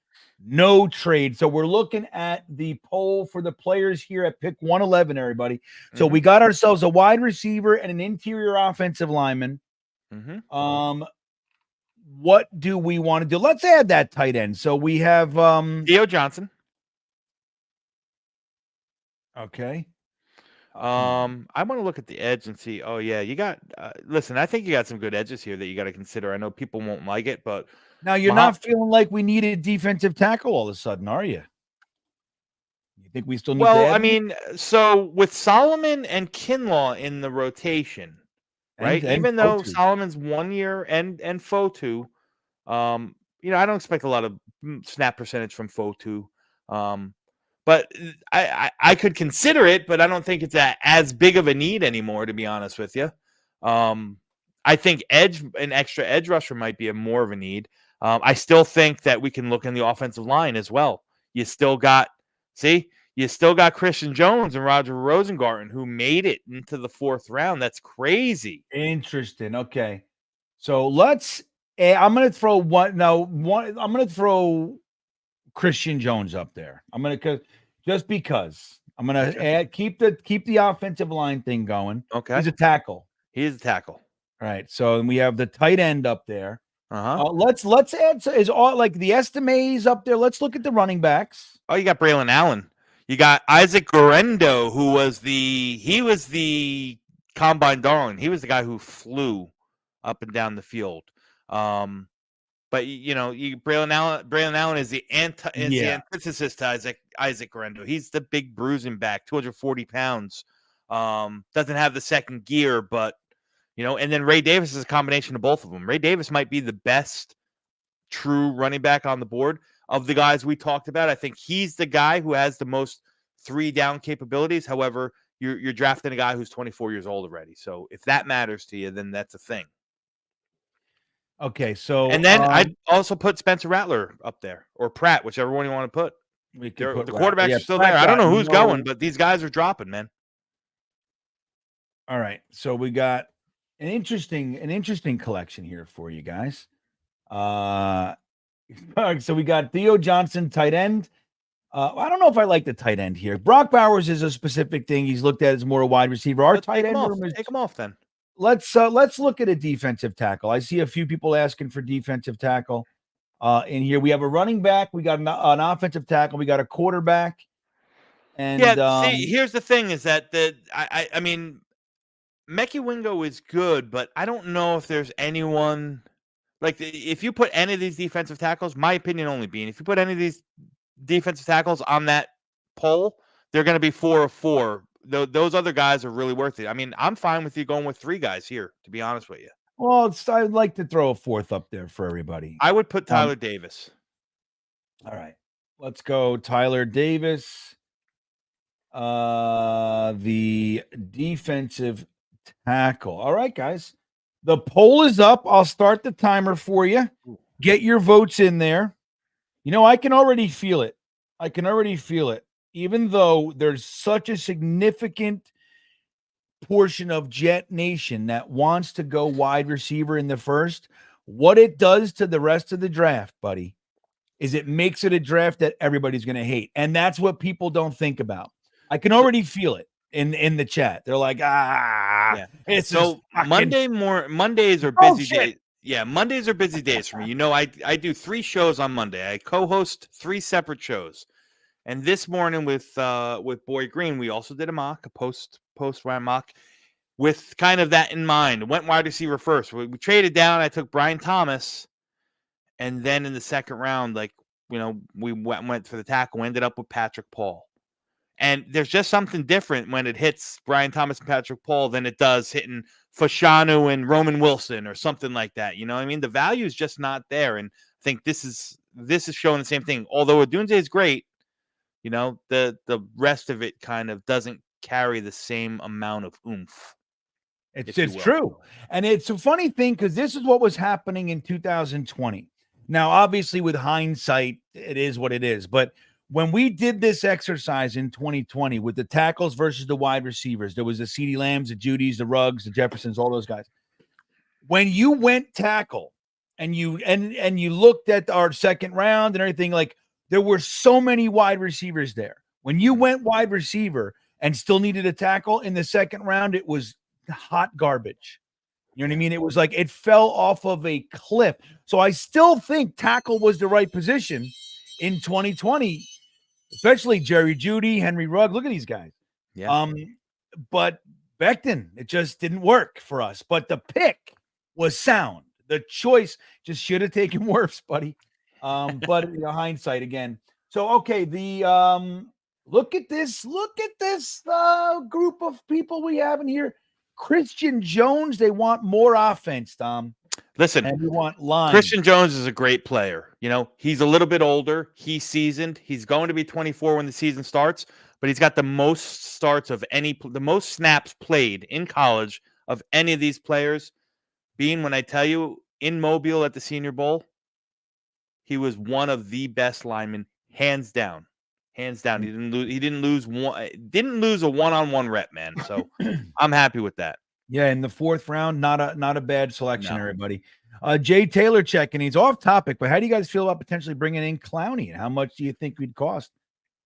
no trade. So we're looking at the poll for the players here at pick 111, everybody. So we got ourselves a wide receiver and an interior offensive lineman. What do we want to do? Let's add that tight end. So we have Theo Johnson. Okay. I want to look at the edge and see. Oh yeah, you got. Listen, I think you got some good edges here that you got to consider. I know people won't like it, but now you're not feeling like we need a defensive tackle all of a sudden, are you? You think we still need? Well, I mean, so with Solomon and Kinlaw in the rotation, right? Even though Solomon's 1 year and Fotu, I don't expect a lot of snap percentage from Fotu. But I could consider it, but I don't think it's as big of a need anymore, to be honest with you. I think an extra edge rusher might be more of a need. I still think that we can look in the offensive line as well. You still got Christian Jones and Roger Rosengarten, who made it into the 4th round. That's crazy. Interesting. Okay. So I'm going to throw I'm going to throw Christian Jones up there. I'm going to keep the offensive line thing going. Okay. He's a tackle. All right. So we have the tight end up there. Let's add the estimates up there. Let's look at the running backs. Oh, you got Braylon Allen. You got Isaac Guerrero, who was the combine darling. He was the guy who flew up and down the field. But Braylon Allen is the antithesis to Isaac Guerrero. He's the big bruising back, 240 pounds. Doesn't have the second gear, but and then Ray Davis is a combination of both of them. Ray Davis might be the best true running back on the board of the guys we talked about. I think he's the guy who has the most 3-down capabilities. However, you're drafting a guy who's 24 years old already. So if that matters to you, then that's a thing. Okay, so and then I'd also put Spencer Rattler up there, or Pratt, whichever one you want to put. The quarterbacks are still there. I don't know who's going, but these guys are dropping, man. All right, so we got an interesting collection here for you guys. So we got Theo Johnson, tight end. I don't know if I like the tight end here. Brock Bowers is a specific thing. He's looked at as more a wide receiver. Our tight end room is take him off then. Let's look at a defensive tackle. I see a few people asking for defensive tackle. In here, we have a running back. We got an offensive tackle. We got a quarterback. And here's the thing: is that I mean, Mekhi Wingo is good, but I don't know if there's anyone like if you put any of these defensive tackles. My opinion only being, if you put any of these defensive tackles on that poll, they're going to be 4 of 4. Those other guys are really worth it. I mean, I'm fine with you going with 3 guys here, to be honest with you. Well, I'd like to throw a 4th up there for everybody. I would put Tyler Davis. All right. Let's go Tyler Davis. The defensive tackle. All right, guys. The poll is up. I'll start the timer for you. Get your votes in there. I can already feel it. Even though there's such a significant portion of Jet Nation that wants to go wide receiver in the first, what it does to the rest of the draft, buddy, is it makes it a draft that everybody's going to hate. And that's what people don't think about. I can already feel it in the chat. They're like, it's so fucking... Mondays are busy days. Yeah, Mondays are busy days for me. You know, I do 3 shows on Monday. I co-host 3 separate shows. And this morning with Boy Green, we also did a mock, a post round mock, with kind of that in mind. Went wide receiver first. We traded down. I took Brian Thomas, and then in the second round, like, you know, we went for the tackle. We ended up with Patrick Paul. And there's just something different when it hits Brian Thomas and Patrick Paul than it does hitting Fashanu and Roman Wilson or something like that. You know what I mean? The value is just not there. And I think this is showing the same thing. Although Odunze is great, you know, the rest of it kind of doesn't carry the same amount of oomph. It's true. And it's a funny thing because this is what was happening in 2020. Now, obviously, with hindsight, it is what it is. But when we did this exercise in 2020 with the tackles versus the wide receivers, there was the CeeDee Lambs, the Judys, the Ruggs, the Jeffersons, all those guys. When you went tackle and you looked at our second round and everything, like, there were so many wide receivers there. When you went wide receiver and still needed a tackle in the second round, it was hot garbage. You know what I mean? It was like it fell off of a cliff. So I still think tackle was the right position in 2020, especially Jerry Jeudy, Henry Rugg. Look at these guys. Yeah. But Becton, it just didn't work for us. But the pick was sound. The choice just should have taken worse, buddy. But you know, hindsight again. So okay, look at this group of people we have in here. Christian Jones, they want more offense, Tom. Listen, and we want line. Christian Jones is a great player. You know, he's a little bit older. He's seasoned. He's going to be 24 when the season starts, but he's got the most starts of the most snaps played in college of any of these players. Being, when I tell you, in Mobile at the Senior Bowl, he was one of the best linemen, hands down. Hands down. He didn't lose a one-on-one rep, man. So I'm happy with that. Yeah, in the 4th round, not a bad selection, everybody. Jay Taylor checking. He's off topic, but how do you guys feel about potentially bringing in Clowney? And how much do you think we'd cost?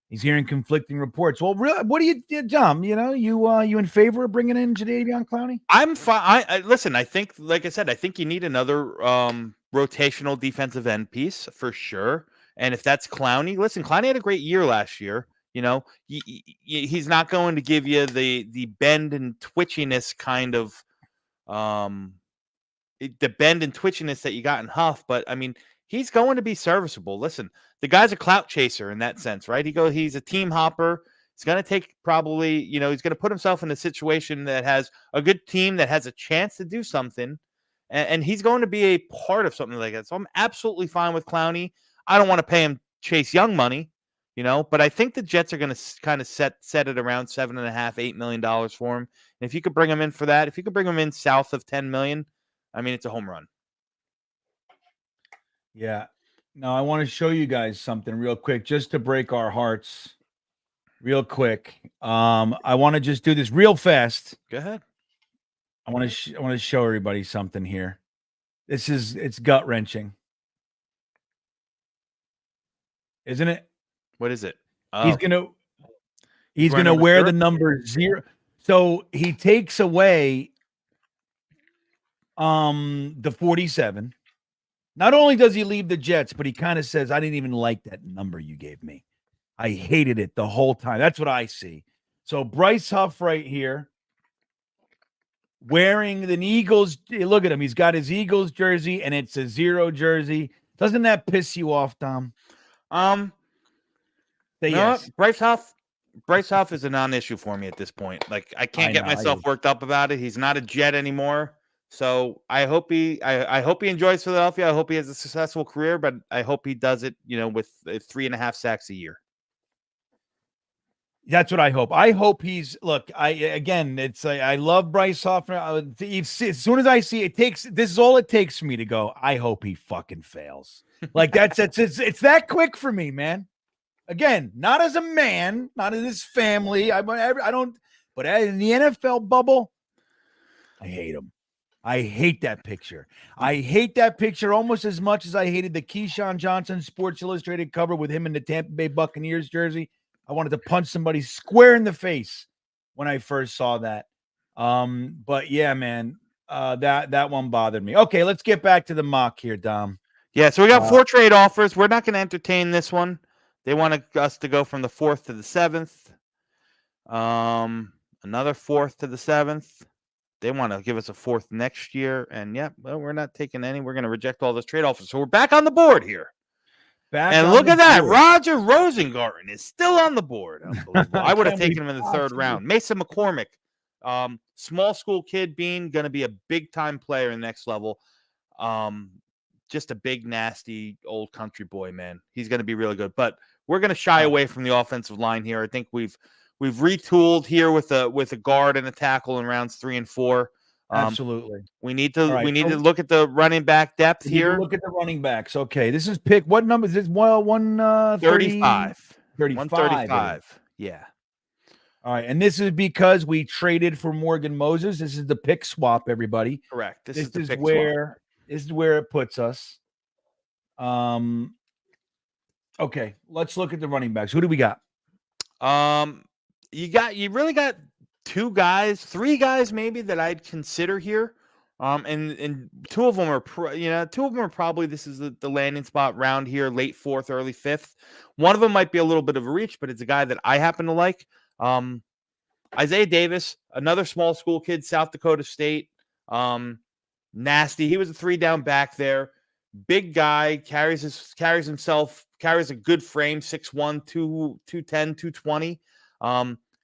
He's hearing conflicting reports. Well, really, what do you, Dom? You know, you in favor of bringing in Jadeveon Clowney? I'm fine. Listen, I think, like I said, I think you need another rotational defensive end piece for sure. And if that's Clowney, listen, Clowney had a great year last year. You know, he's not going to give you the bend and twitchiness kind of the bend and twitchiness that you got in Huff. But I mean, he's going to be serviceable. Listen, the guy's a clout chaser in that sense, right? He's a team hopper. It's going to take probably, you know, he's going to put himself in a situation that has a good team that has a chance to do something. And he's going to be a part of something like that. So I'm absolutely fine with Clowney. I don't want to pay him Chase Young money, you know, but I think the Jets are going to kind of set it around $7.5, $8 million for him. And if you could bring him in for that, if you could bring him in south of 10 million, I mean, it's a home run. Yeah. Now I want to show you guys something real quick, just to break our hearts real quick. I want to just do this real fast. Go ahead. I want to show everybody something here. It's gut wrenching. Isn't it? What is it? He's gonna wear the number 0. So he takes away the 47. Not only does he leave the Jets, but he kind of says, I didn't even like that number you gave me. I hated it the whole time. That's what I see. So Bryce Huff right here wearing the Eagles. Look at him. He's got his Eagles jersey and it's a 0 jersey. Doesn't that piss you off, Tom? Yes. Bryce Huff is a non-issue for me at this point. Like, I can't get myself worked up about it. He's not a Jet anymore. So I hope he enjoys Philadelphia. I hope he has a successful career, but I hope he does it, you know, with 3.5 sacks a year. That's what I hope. I hope I love Bryce Huff. As soon as I see it, this is all it takes for me to go, I hope he fucking fails. Like it's that quick for me, man. Again, not as a man, not as his family. I don't, but in the NFL bubble, I hate him. I hate that picture. I hate that picture almost as much as I hated the Keyshawn Johnson Sports Illustrated cover with him in the Tampa Bay Buccaneers jersey. I wanted to punch somebody square in the face when I first saw that. But yeah, man, That one bothered me. Okay, let's get back to the mock here, Dom. Yeah, so we got 4 trade offers. We're not going to entertain this one. They want us to go from the 4th to the 7th. Another 4th to the 7th. They want to give us a 4th next year. And well, we're not taking any. We're going to reject all those trade offers. So we're back on the board here. And look at that. Roger Rosengarten is still on the board. Unbelievable. I would have taken him in the 3rd round. Mason McCormick, small school kid, going to be a big-time player in the next level. Just a big, nasty old country boy, man. He's going to be really good. But we're going to shy away from the offensive line here. I think we've retooled here with a guard and a tackle in rounds 3 and 4. Absolutely. We need to look at the running back depth here. Look at the running backs. Okay, this is pick. What number is this? 35. 135. Yeah. All right, and this is because we traded for Morgan Moses. This is the pick swap, everybody. Correct. This is where it puts us. Okay, let's look at the running backs. Who do we got? You really got 3 guys maybe that I'd consider here. And 2 of them are 2 of them are probably, this is the landing spot round here, late 4th, early 5th. One of them might be a little bit of a reach, but it's a guy that I happen to like. Isaiah Davis, another small school kid, South Dakota State. Nasty. He was a 3-down back there. Big guy, carries a good frame, 6'1", 210, 220.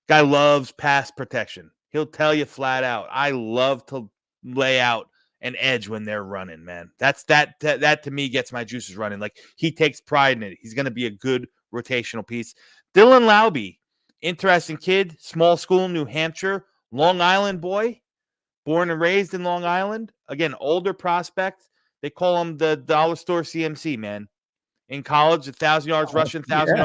Guy loves pass protection. He'll tell you flat out, I love to lay out an edge when they're running, man. That to me gets my juices running. Like, he takes pride in it. He's going to be a good rotational piece. Dylan Laube, interesting kid, small school, New Hampshire, Long Island boy, born and raised in Long Island. Again, older prospect. They call him the dollar store CMC, man. In college, 1,000 yards rushing, 1,000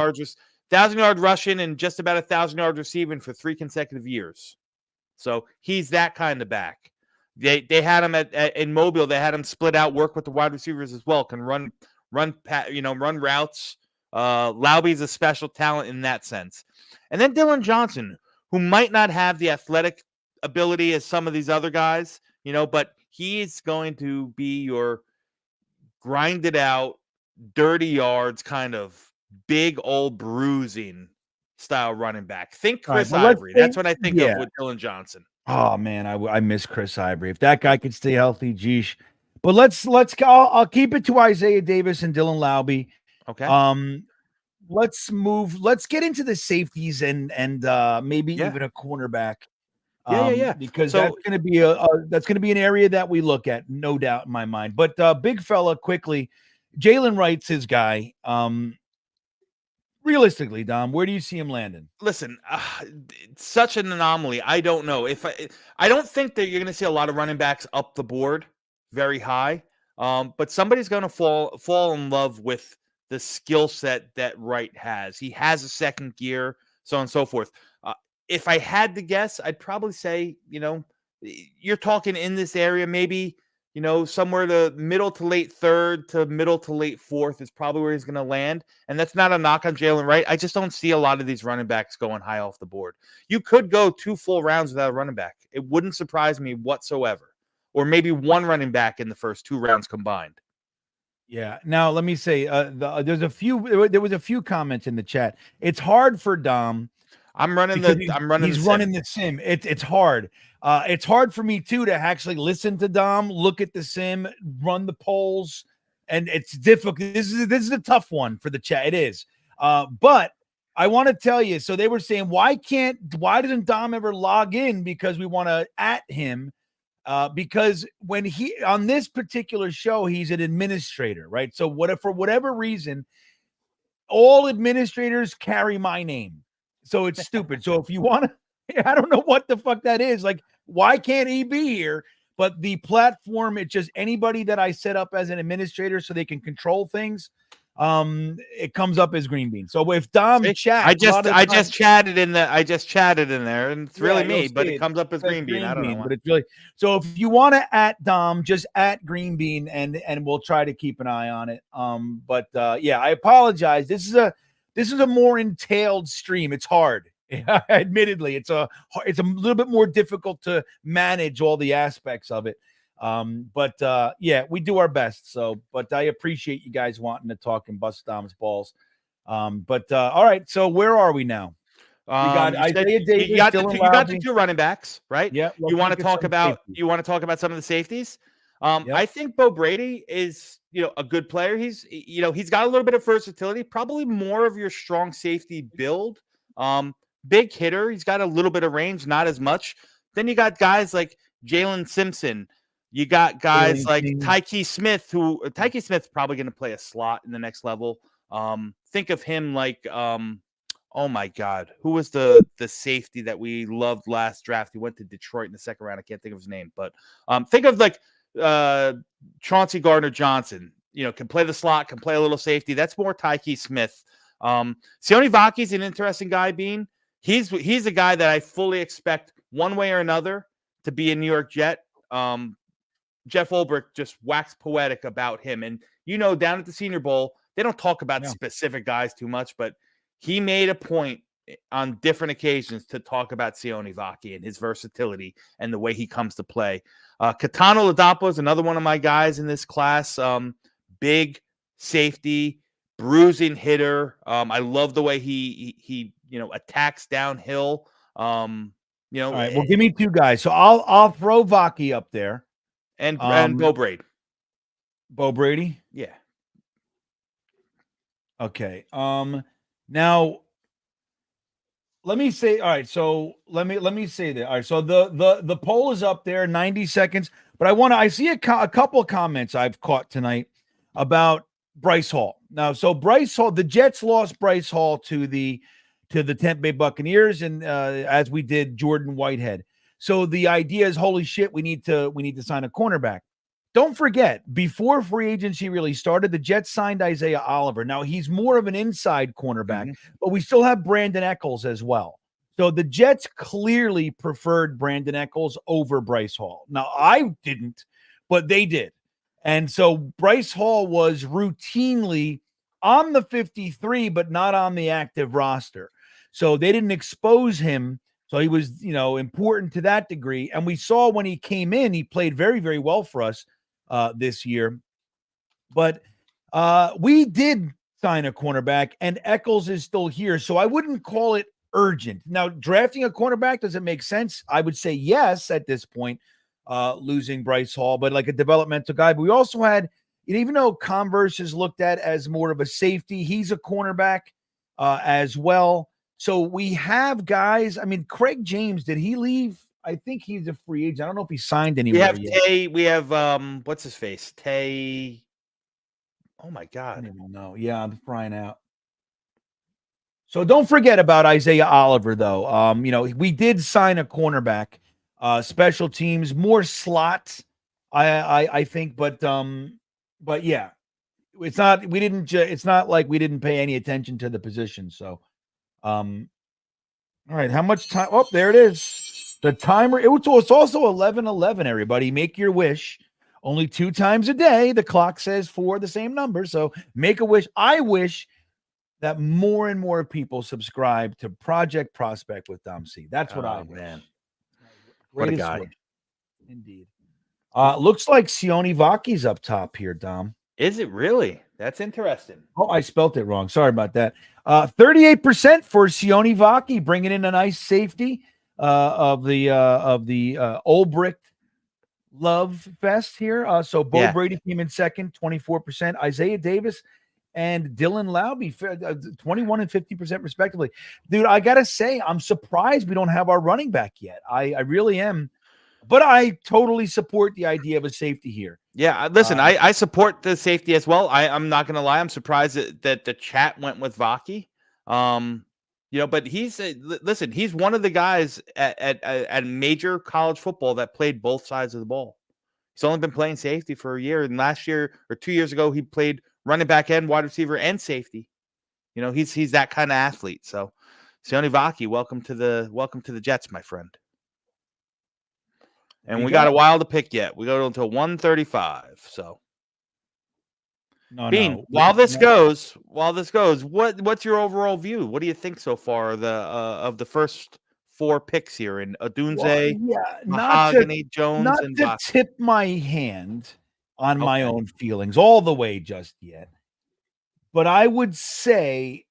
yard rushing, and just about 1,000 yards receiving for 3 consecutive years. So he's that kind of back. They had him in Mobile. They had him split out, work with the wide receivers as well. Can run routes. Laube's a special talent in that sense. And then Dylan Johnson, who might not have the athletic ability as some of these other guys, but he's going to be your grinded out, dirty yards, kind of big old bruising style running back. Think Chris Ivory. That's what I think of with Dylan Johnson. Oh man, I miss Chris Ivory. If that guy could stay healthy, geesh. But let's I'll keep it to Isaiah Davis and Dylan Laube. Okay. Let's get into the safeties and maybe even a cornerback. Because that's going to be an area that we look at, no doubt in my mind. But big fella, quickly, Jalen Wright's his guy. Realistically, Dom, where do you see him landing? Listen, it's such an anomaly. I don't know I don't think that you're going to see a lot of running backs up the board very high. But somebody's going to fall in love with the skill set that Wright has. He has a second gear, so on and so forth. If I had to guess, I'd probably say, you're talking in this area, maybe, somewhere to middle to late 3rd to middle to late 4th is probably where he's going to land. And that's not a knock on Jalen Wright. I just don't see a lot of these running backs going high off the board. You could go 2 full rounds without a running back. It wouldn't surprise me whatsoever. Or maybe 1 running back in the first 2 rounds combined. Yeah. Now, let me say, there was a few comments in the chat. It's hard for Dom. He's running the sim. It's hard. It's hard for me too to actually listen to Dom, look at the sim, run the polls, and it's difficult. This is a tough one for the chat. It is. But I want to tell you. So they were saying, why doesn't Dom ever log in? Because we want to at him. Because when he on this particular show, he's an administrator, right? So for whatever reason, all administrators carry my name. So it's stupid. So if you want to, I don't know what the fuck that is. Like, why can't he be here? But the platform, it's just anybody that I set up as an administrator so they can control things. It comes up as GreenBean. So if Dom chats, I just chatted in there, and it's really me, but it comes up as GreenBean. I don't know. But it's really, so if you want to at Dom, just at GreenBean, and we'll try to keep an eye on it. I apologize. This is a more entailed stream. It's hard. Admittedly, it's a little bit more difficult to manage all the aspects of it. But yeah, we do our best. So, but I appreciate you guys wanting to talk and bust Dom's balls. But all right, so where are we now? We got You said Isaiah Davis, you got Dylan you got the Lowry. two running backs, right? Yeah, You want to look at talk some about safeties. some of the safeties? Yep. I think Bo Brady is, a good player. He's got a little bit of versatility, probably more of your strong safety build. Big hitter. He's got a little bit of range, not as much. Then you got guys like Jalen Simpson. You got guys like Tyke Smith, who Tyke Smith's probably going to play a slot in the next level. Think of him like, oh my God, who was the safety that we loved last draft? He went to Detroit in the second round. I can't think of his name, but think of like Chauncey Gardner-Johnson. Can play the slot, can play a little safety. That's more Tyke Smith. Sione Vaki's an interesting guy. Bean, he's a guy that I fully expect one way or another to be a New York Jet. Jeff Ulbrich just waxed poetic about him, and down at the Senior Bowl, they don't talk about specific guys too much, but he made a point on different occasions to talk about Sione Vaki and his versatility and the way he comes to play. Katano Ladapo is another one of my guys in this class. Big safety, bruising hitter. I love the way he attacks downhill. All right, well, give me two guys. So I'll throw Vaki up there. And Bo Brady. Bo Brady? Yeah. Okay. Now let me say, all right, so let me say that. All right, so the poll is up there, 90 seconds, but I see a couple of comments I've caught tonight about Bryce Hall. Now, so Bryce Hall, the Jets lost Bryce Hall to the Tampa Bay Buccaneers, and as we did Jordan Whitehead. So the idea is, holy shit, we need to sign a cornerback. Don't forget, before free agency really started, the Jets signed Isaiah Oliver. Now, he's more of an inside cornerback, but we still have Brandon Echols as well. So the Jets clearly preferred Brandon Echols over Bryce Hall. Now, I didn't, but they did. And so Bryce Hall was routinely on the 53, but not on the active roster. So they didn't expose him. So he was, important to that degree. And we saw when he came in, he played very, very well for us this year. But we did sign a cornerback, and Echols is still here. So I wouldn't call it urgent. Now, drafting a cornerback, does it make sense? I would say yes at this point, losing Bryce Hall, but like a developmental guy. But we also had, even though Converse is looked at as more of a safety, he's a cornerback as well. So we have guys. I mean, Craig James, did he leave? I think he's a free agent. I don't know if he signed anywhere yet. We have what's his face? Tay. Oh my God. I don't even know. Yeah, I'm frying out. So don't forget about Isaiah Oliver, though. We did sign a cornerback, special teams, more slots, I think, but yeah, it's not like we didn't pay any attention to the position. So. All right, how much time? Oh, there it is. The timer. It's also 11:11. Everybody, make your wish. Only 2 times a day. The clock says 4 the same number. So make a wish. I wish that more and more people subscribe to Project Prospect with Dom C. That's what I wish. Man. What a guy. Wish. Indeed. Looks like Sione Vaki's up top here, Dom. Is it really? That's interesting. Oh, I spelt it wrong. Sorry about that. 38% for Sione Vaki, bringing in a nice safety of the Ulbrich Love Fest here. So Bo Brady came in second, 24%. Isaiah Davis and Dylan Lowry, 21 and 50% respectively. Dude, I gotta say, I'm surprised we don't have our running back yet. I really am. But I totally support the idea of a safety here. Yeah, listen, I support the safety as well. I'm not going to lie. I'm surprised that the chat went with Vaki. But he's one of the guys at major college football that played both sides of the ball. He's only been playing safety for a year, and last year or 2 years ago, he played running back and wide receiver and safety. He's that kind of athlete. So, Sione Vaki, welcome to the Jets, my friend. And we got a while to pick yet. We go until 1:35. So, Bean, while this goes, what's your overall view? What do you think so far of the first 4 picks here in Odunze, Well, yeah, Mahogany, Jones, not and to Bach. tip my hand on my Okay. own feelings all the way just yet, but I would say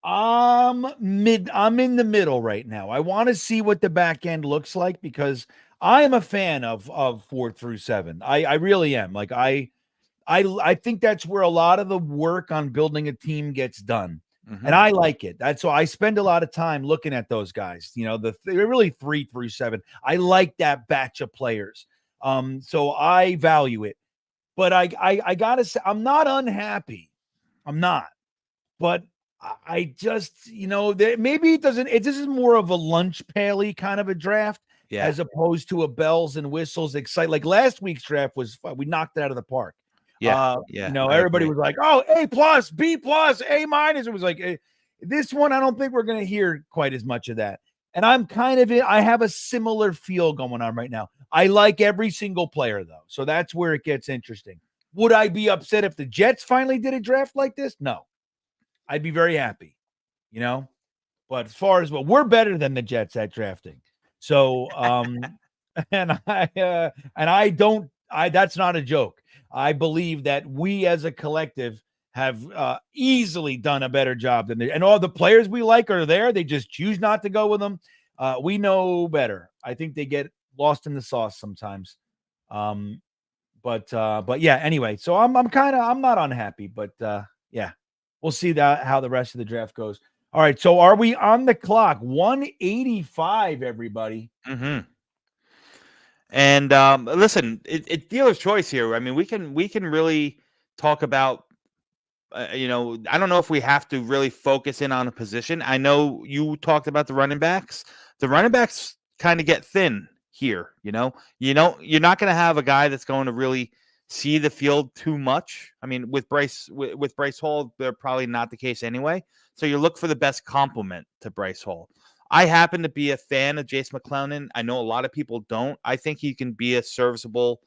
I'm in the middle right now. I want to see what the back end looks like because I am a fan of 4 through 7. I really am. Like I think that's where a lot of the work on building a team gets done. And I like it. That's why I spend a lot of time looking at those guys. You know, they're really 3 through 7. I like that batch of players. So I value it. But I gotta say, I'm not unhappy. I'm not. But I just, maybe this is more of a lunch pail-y kind of a draft Yeah. as opposed to a bells and whistles excite. Like last week's draft was, we knocked it out of the park. Yeah. I Everybody agree. was like, oh, A+, B+, A-. It was like, this one, I don't think we're going to hear quite as much of that. And I have a similar feel going on right now. I like every single player, though. So that's where it gets interesting. Would I be upset if the Jets finally did a draft like this? No. I'd be very happy, but as far as we're better than the Jets at drafting. So, that's not a joke. I believe that we as a collective have easily done a better job than and all the players we like are there. They just choose not to go with them. We know better. I think they get lost in the sauce sometimes. But yeah, anyway, so I'm not unhappy, but yeah. We'll see how the rest of the draft goes. All right, so are we on the clock? 185, everybody. And listen, it's dealer's choice here. I mean, we can really talk about. I don't know if we have to really focus in on a position. I know you talked about the running backs. The running backs kind of get thin here. You're not going to have a guy that's going to really see the field too much. I mean, with Bryce Hall, they're probably not the case anyway. So you look for the best complement to Bryce Hall. I happen to be a fan of Jace McClellan. I know a lot of people don't. I think he can be a serviceable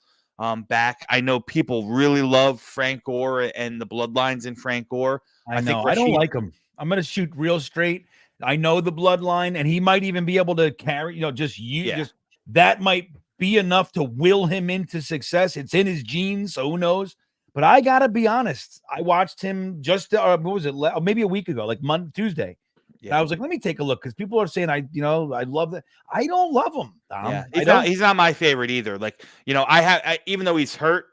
back. I know people really love Frank Gore and the bloodlines in Frank Gore. I know. I don't like him. I'm going to shoot real straight. I know the bloodline, and he might even be able to carry, just that might be enough to will him into success. It's in his genes, so who knows? But I gotta be honest. I watched him just what was it? Maybe a week ago, like Tuesday. Yeah. I was like, let me take a look because people are saying I love that. I don't love him. Yeah, he's not my favorite either. Like even though he's hurt,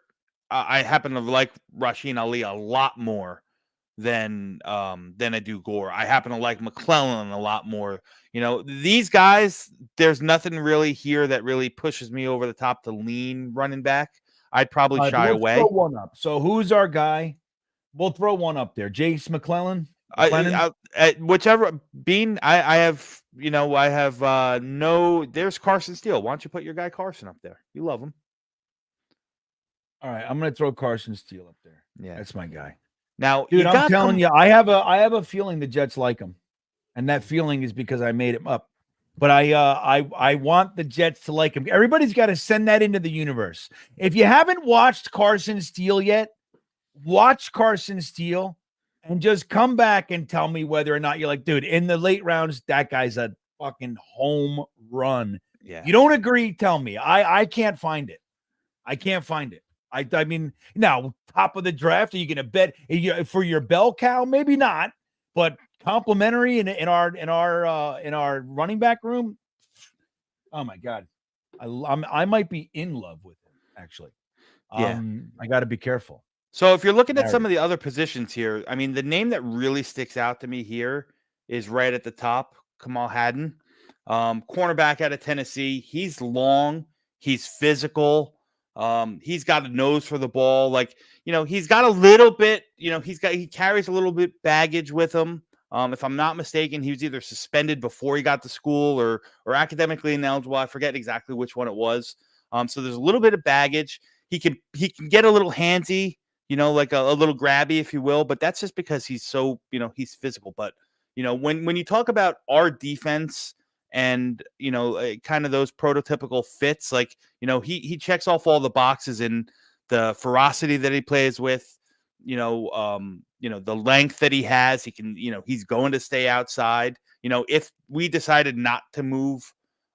I happen to like Rasheen Ali a lot more than I do Gore. I happen to like McClellan a lot more. These guys, there's nothing really here that really pushes me over the top to lean running back. I'd probably shy away. Throw one up. So who's our guy? We'll throw one up there. Jace McClellan. Whichever Bean. I have no. There's Carson Steele. Why don't you put your guy Carson up there? You love him. All right, I'm gonna throw Carson Steele up there. Yeah, that's my guy. Now, dude, I'm telling you, I have a feeling the Jets like him, and that feeling is because I made him up. But I want the Jets to like him. Everybody's got to send that into the universe. If you haven't watched Carson Steele yet, watch Carson Steele and just come back and tell me whether or not you're like, dude, in the late rounds, that guy's a fucking home run. Yeah. You don't agree? Tell me. I can't find it. I can't find it. I mean, now top of the draft, are you going to bet for your bell cow? Maybe not, but complimentary in our running back room. Oh my God, I might be in love with him actually. Yeah, I got to be careful. So if you're looking at some of the other positions here, I mean, the name that really sticks out to me here is right at the top, Kamal Hadden, cornerback out of Tennessee. He's long, he's physical. He's got a nose for the ball. Like, he's got a little bit, he carries a little bit baggage with him. If I'm not mistaken, he was either suspended before he got to school or academically ineligible. I forget exactly which one it was. So there's a little bit of baggage. He can get a little handsy, like a little grabby, if you will, but that's just because he's so, he's physical. But, when you talk about our defense and, kind of those prototypical fits, like, he checks off all the boxes in the ferocity that he plays with, the length that he has. He can, he's going to stay outside. If we decided not to move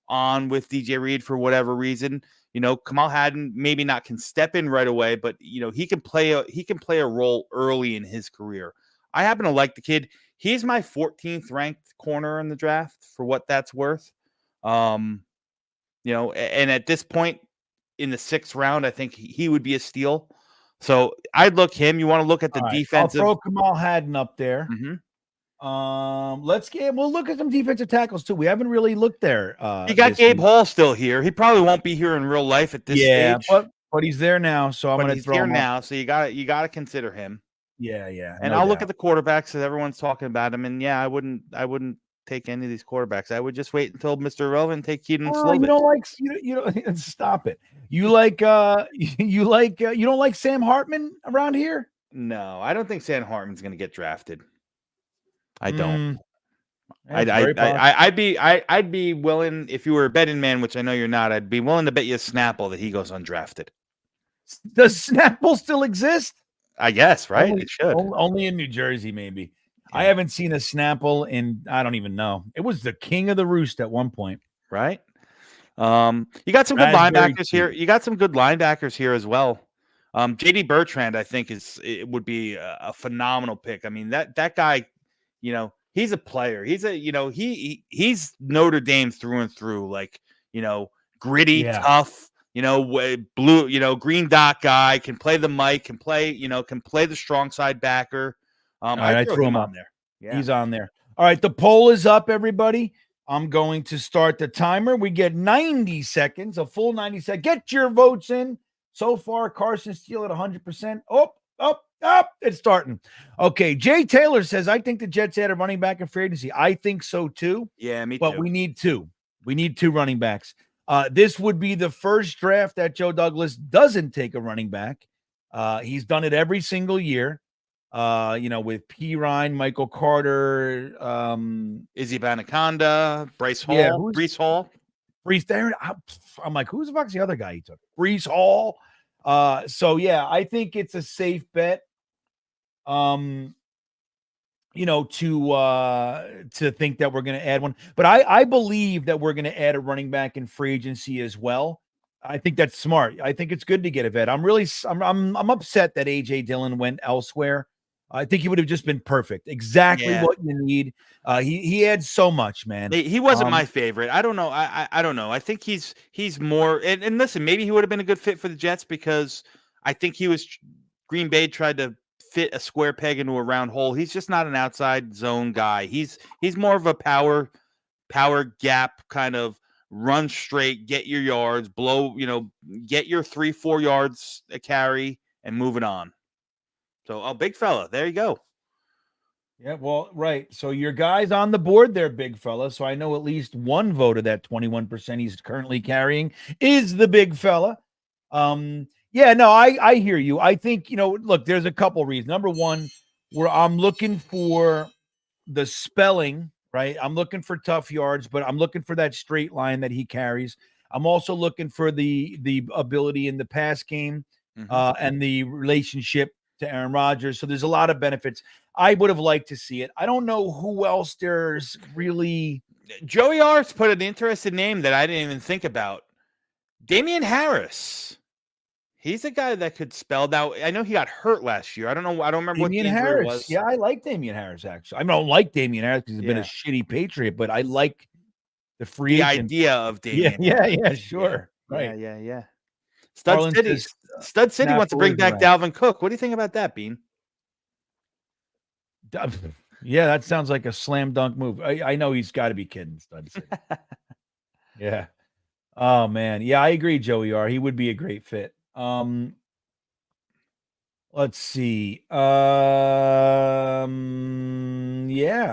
on with DJ Reed for whatever reason, Kamal Hadden maybe not can step in right away, but he can play a role early in his career. I happen to like the kid. He's my 14th ranked corner in the draft for what that's worth. And at this point in the 6th round, I think he would be a steal. So I'd look him. You want to look at the defensive. I'll throw Kamal Hadden up there. Mm-hmm. We'll look at some defensive tackles too. We haven't really looked there. You got Gabe Hall still here. He probably won't be here in real life at this stage. But he's there now, so I'm going to throw him now. So you got to consider him. Yeah. And I'll look at the quarterbacks as everyone's talking about him. And I wouldn't take any of these quarterbacks. I would just wait until Mr. Irrelevant and take Keaton Slovis. You don't stop it. You don't like Sam Hartman around here? No, I don't think Sam Hartman's going to get drafted. I don't. I'd be willing, if you were a betting man, which I know you're not, I'd be willing to bet you a Snapple that he goes undrafted. Does Snapple still exist? I guess, right? It should. Only in New Jersey, maybe. Yeah. I haven't seen a Snapple in, I don't even know. It was the king of the roost at one point. Right? You got some good linebackers here. You got some good linebackers here as well. JD Bertrand, I think, would be a phenomenal pick. I mean, that guy, he's a player. He's Notre Dame through and through, like, gritty, tough, blue, green dot guy, can play the mic, can play the strong side backer. I threw him on there. Yeah. He's on there. All right, the poll is up, everybody. I'm going to start the timer. We get 90 seconds, a full 90 seconds. Get your votes in. So far, Carson Steele at 100%. Up. It's starting. Okay, Jay Taylor says, I think the Jets had a running back in free agency. I think so, too. Yeah, me too. But we need two. We need 2 running backs. This would be the first draft that Joe Douglas doesn't take a running back. He's done it every single year. With P. Ryan, Michael Carter, Izzy Banaconda, Bryce Hall, Breece Hall. Breece there. I'm like, who's the fuck's the other guy he took? Breece Hall. I think it's a safe bet. To think that we're going to add one, but I believe that we're going to add a running back in free agency as well. I think that's smart. I think it's good to get a vet. I'm upset that AJ Dillon went elsewhere. I think he would have just been perfect. Exactly what you need. He adds so much, man. He wasn't my favorite. I don't know. I don't know. I think he's more. And listen, maybe he would have been a good fit for the Jets because I think Green Bay tried to fit a square peg into a round hole. He's just not an outside zone guy. He's more of a power gap kind of run straight, get your yards, get your 3-4 yards a carry and move it on. So, big fella. There you go. Yeah, well, right. So your guy's on the board there, big fella. So I know at least one vote of that 21% he's currently carrying is the big fella. I hear you. I think, look, there's a couple reasons. Number one, where I'm looking for the spelling, right? I'm looking for tough yards, but I'm looking for that straight line that he carries. I'm also looking for the ability in the pass game and the relationship to Aaron Rodgers. So there's a lot of benefits. I would have liked to see it. I don't know who else there's really. Joey Arts put an interesting name that I didn't even think about. Damian Harris. He's a guy that could spell. Now, I know he got hurt last year. I don't know. I don't remember Damian what the injury was. Yeah, I like Damian Harris, actually. I don't like Damian Harris because he's been a shitty Patriot, but I like the idea of Damian. Yeah, sure. Right. Yeah. Stud City wants to bring back Dalvin Cook. What do you think about that, Bean? Yeah, that sounds like a slam dunk move. I know he's got to be kidding, Stud City. Yeah. Oh, man. Yeah, I agree, Joey R. He would be a great fit. Let's see. Yeah,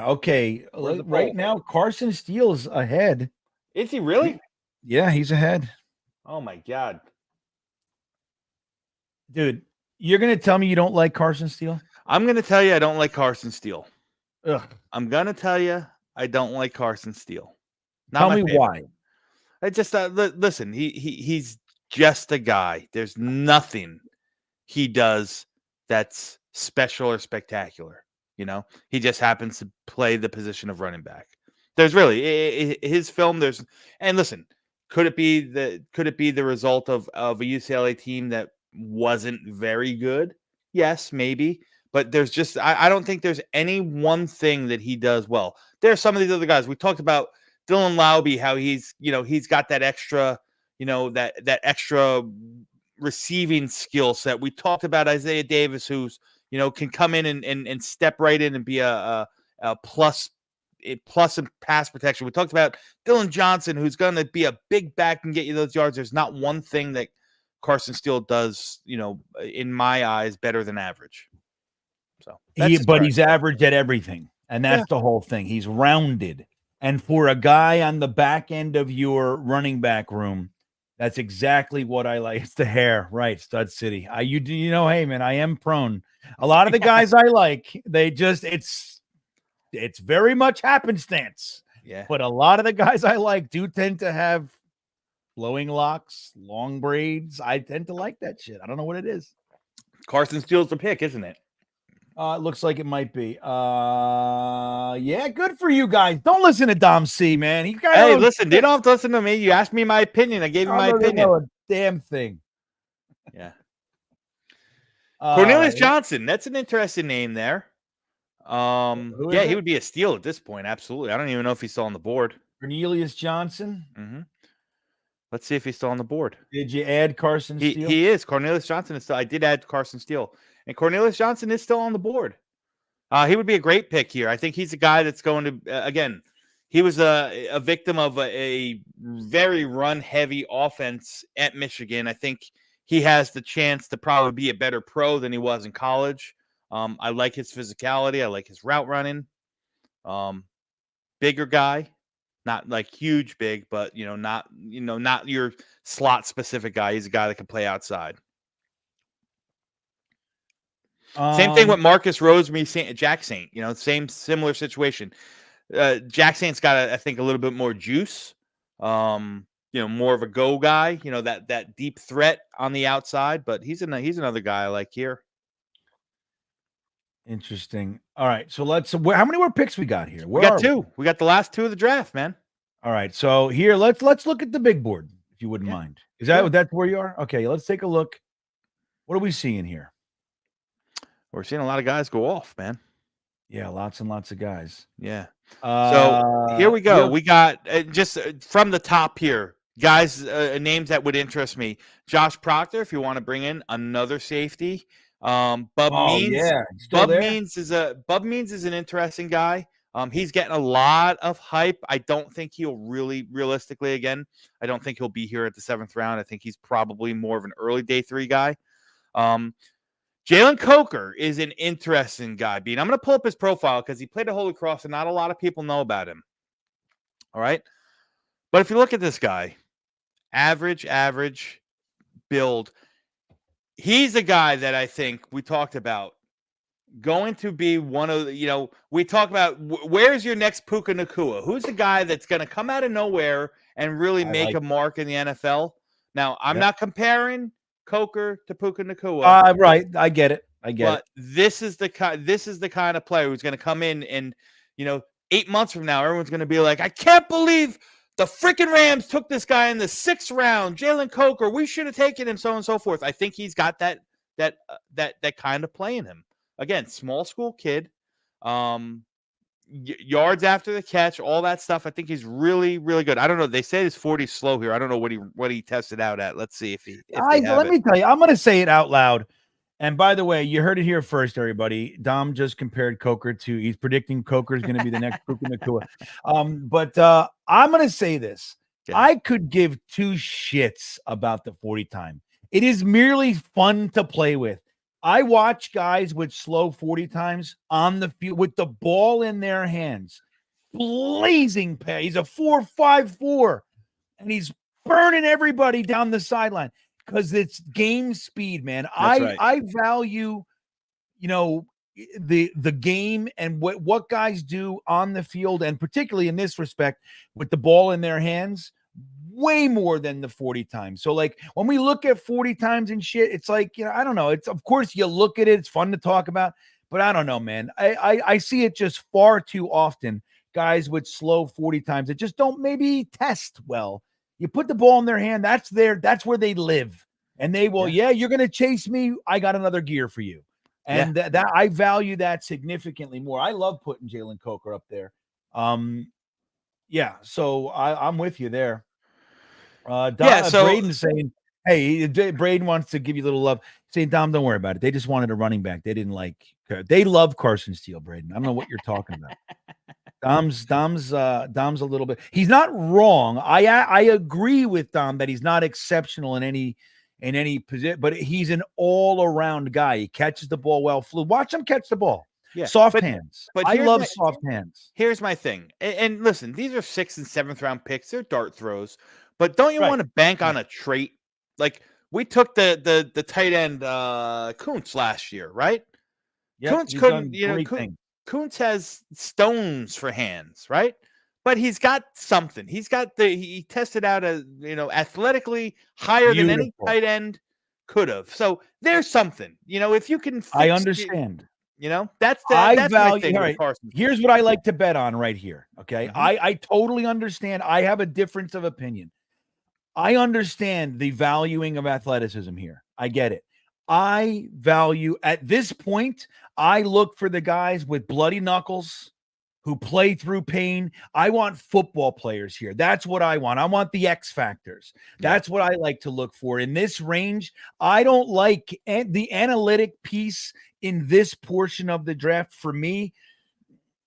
okay. Right now, Carson Steele's ahead. Is he really? Yeah, he's ahead. Oh, my God. Dude, you're going to tell me you don't like Carson Steele? I'm going to tell you I don't like Carson Steele. Ugh. I'm going to tell you I don't like Carson Steele. Tell me why. I just listen, he's just a guy. There's nothing he does that's special or spectacular. He just happens to play the position of running back. There's really his film. And listen, could it be the result of a UCLA team that wasn't very good? Yes, maybe. But there's just I don't think there's any one thing that he does well. There's some of these other guys. We talked about Dylan Laube, how he's got that extra, that extra receiving skill set. We talked about Isaiah Davis, who's can come in and step right in and be a plus in pass protection. We talked about Dylan Johnson, who's going to be a big back and get you those yards. There's not one thing that Carson Steele does, in my eyes, better than average. So, but he's average at everything, and that's the whole thing. He's rounded, and for a guy on the back end of your running back room, that's exactly what I like. It's the hair, right? Stud City. Hey man, I am prone. A lot of the guys I like, it's very much happenstance. Yeah. But a lot of the guys I like do tend to have flowing locks, long braids. I tend to like that shit. I don't know what it is. Carson Steele's the pick, isn't it? It looks like it might be. Yeah, good for you guys. Don't listen to Dom C, man. Hey, listen, you don't have to listen to me. You asked me my opinion. I gave you my opinion. Know a damn thing. Yeah. Cornelius Johnson. That's an interesting name there. He would be a steal at this point. Absolutely. I don't even know if he's still on the board. Cornelius Johnson. Mm-hmm. Let's see if he's still on the board. Did you add Carson Steele? He is. Cornelius Johnson is still. I did add Carson Steele, and Cornelius Johnson is still on the board. He would be a great pick here. I think he's a guy that's going to again. He was a victim of a very run-heavy offense at Michigan. I think he has the chance to probably be a better pro than he was in college. I like his physicality. I like his route running. Bigger guy, not like huge big, but not your slot specific guy. He's a guy that can play outside. Same thing with Marcus Rosemary, Jack Saint. Similar situation. Jack Saint's got, I think, a little bit more juice. More of a go guy. That deep threat on the outside. But he's another guy I like here. Interesting. All right, so how many more picks we got here? We got two. We got the last two of the draft, man. All right, so here let's look at the big board, if you wouldn't mind. Is that's where you are? Okay, let's take a look. What are we seeing here? We're seeing a lot of guys go off, man. Yeah, lots and lots of guys. Yeah. So here we go. We got just from the top here, guys, names that would interest me. Josh Proctor, if you want to bring in another safety. Bub Means. Yeah. Bub Means is an interesting guy. He's getting a lot of hype. I don't think he'll realistically, again, I don't think he'll be here at the 7th round. I think he's probably more of an early day 3 guy. Jalen Coker is an interesting guy. I'm going to pull up his profile because he played at Holy Cross and not a lot of people know about him. All right. But if you look at this guy, average build, he's a guy that I think we talked about going to be one of the, we talk about where's your next Puka Nacua? Who's the guy that's going to come out of nowhere and really make a mark in the NFL? Now, I'm not comparing Coker to Puka Nacua. Right. I get it. But this is the kind of player who's going to come in and, 8 months from now, everyone's going to be like, I can't believe the freaking Rams took this guy in the 6th round, Jalen Coker. We should have taken him, so on and so forth. I think he's got that kind of play in him. Again, small school kid, yards after the catch, all that stuff. I think he's really, really good. I don't know. They say his 40's slow here. I don't know what he tested out at. Let's see if he. Let me tell you, I'm going to say it out loud. And by the way, you heard it here first, everybody. Dom just compared Coker he's predicting Coker is going to be the next Puka Nacua. But I'm going to say this. Yeah. I could give 2 shits about the 40 time. It is merely fun to play with. I watch guys with slow 40 times on the field with the ball in their hands, blazing pay. He's a 4.54, and he's burning everybody down the sideline because it's game speed, man. I value, the game and what guys do on the field, and particularly in this respect with the ball in their hands way more than the 40 times. So like when we look at 40 times and shit, it's like, I don't know. It's, of course you look at it, it's fun to talk about, but I don't know, man. I see it just far too often. Guys with slow 40 times that just don't maybe test well. You put the ball in their hand, that's where they live. And they will, you're going to chase me. I got another gear for you. And that I value that significantly more. I love putting Jalen Coker up there. So I'm with you there. Braden's saying, hey, Braden wants to give you a little love. Saying, Dom, don't worry about it. They just wanted a running back. They didn't like. They love Carson Steele, Braden. I don't know what you're talking about. Dom's a little bit. He's not wrong. I agree with Dom that he's not exceptional in any position, but he's an all around guy. He catches the ball well. Watch him catch the ball. Yeah, soft hands. But I love soft hands. Here's my thing. And listen, these are 6th and 7th round picks. They're dart throws. But don't you want to bank on a trait? Like we took the tight end Kuntz last year, right? Yeah, Kuntz couldn't, Kuntz has stones for hands, right? But he's got something. He tested out athletically higher than any tight end could have. So there's something. If you can I understand. That's value. my thing. All right. Here's what I like to bet on right here. Okay. Mm-hmm. I totally understand. I have a difference of opinion. I understand the valuing of athleticism here. I get it. I value at this point, I look for the guys with bloody knuckles who play through pain. I want football players here. That's what I want. I want the X factors. That's what I like to look for in this range. I don't like the analytic piece in this portion of the draft. For me,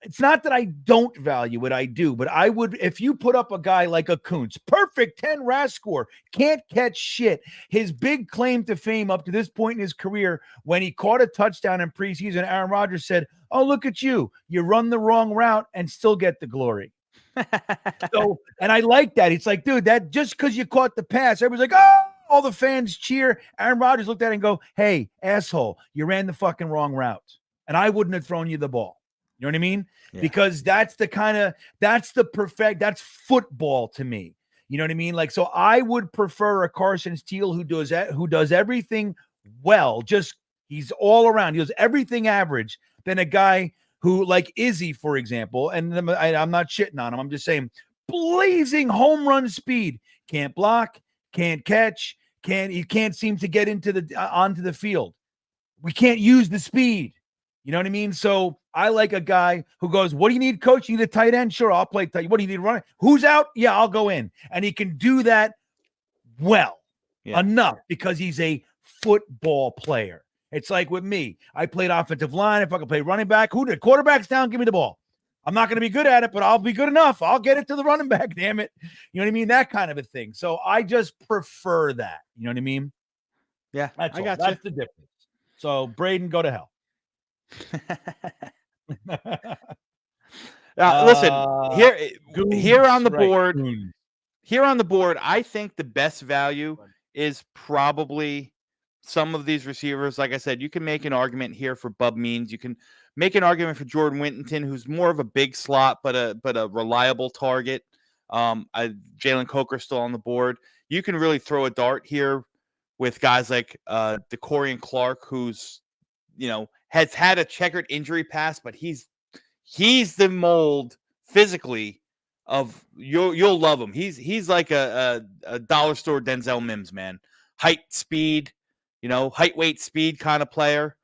it's not that I don't value it. I do, but I would, if you put up a guy like a Kuntz, perfect 10 RAS score, can't catch shit. His big claim to fame up to this point in his career, when he caught a touchdown in preseason, Aaron Rodgers said, "Oh, look at you. You run the wrong route and still get the glory." And I like that. It's like, dude, that just because you caught the pass, everybody's like, "Oh," all the fans cheer. Aaron Rodgers looked at it and go, "Hey, asshole, you ran the fucking wrong route. And I wouldn't have thrown you the ball." You know what I mean? Yeah. Because that's football to me. You know what I mean? Like, so I would prefer a Carson Steele who does everything well. Just he's all around. He does everything average than a guy who, like Izzy, for example, and I'm not shitting on him. I'm just saying blazing home run speed. Can't block, can't catch, he can't seem to get onto the field. We can't use the speed. You know what I mean? So I like a guy who goes, "What do you need, coach? You need a tight end? Sure, I'll play tight. What do you need, running? Who's out? Yeah, I'll go in." And he can do that enough because he's a football player. It's like with me. I played offensive line. If I could play running back, who did? Quarterback's down, give me the ball. I'm not going to be good at it, but I'll be good enough. I'll get it to the running back, damn it. You know what I mean? That kind of a thing. So I just prefer that. You know what I mean? Yeah, that's the difference. So Braden, go to hell. Listen, here on the board, I think the best value is probably some of these receivers. Like I said, you can make an argument here for Bub Means. You can make an argument for Jordan Whittington, who's more of a big slot, but a reliable target. Jalen Coker still on the board. You can really throw a dart here with guys like DeCorian Clark, who's has had a checkered injury past, but he's the mold physically of you'll love him. He's like a dollar store Denzel Mims, man. Height, speed, height, weight, speed kind of player.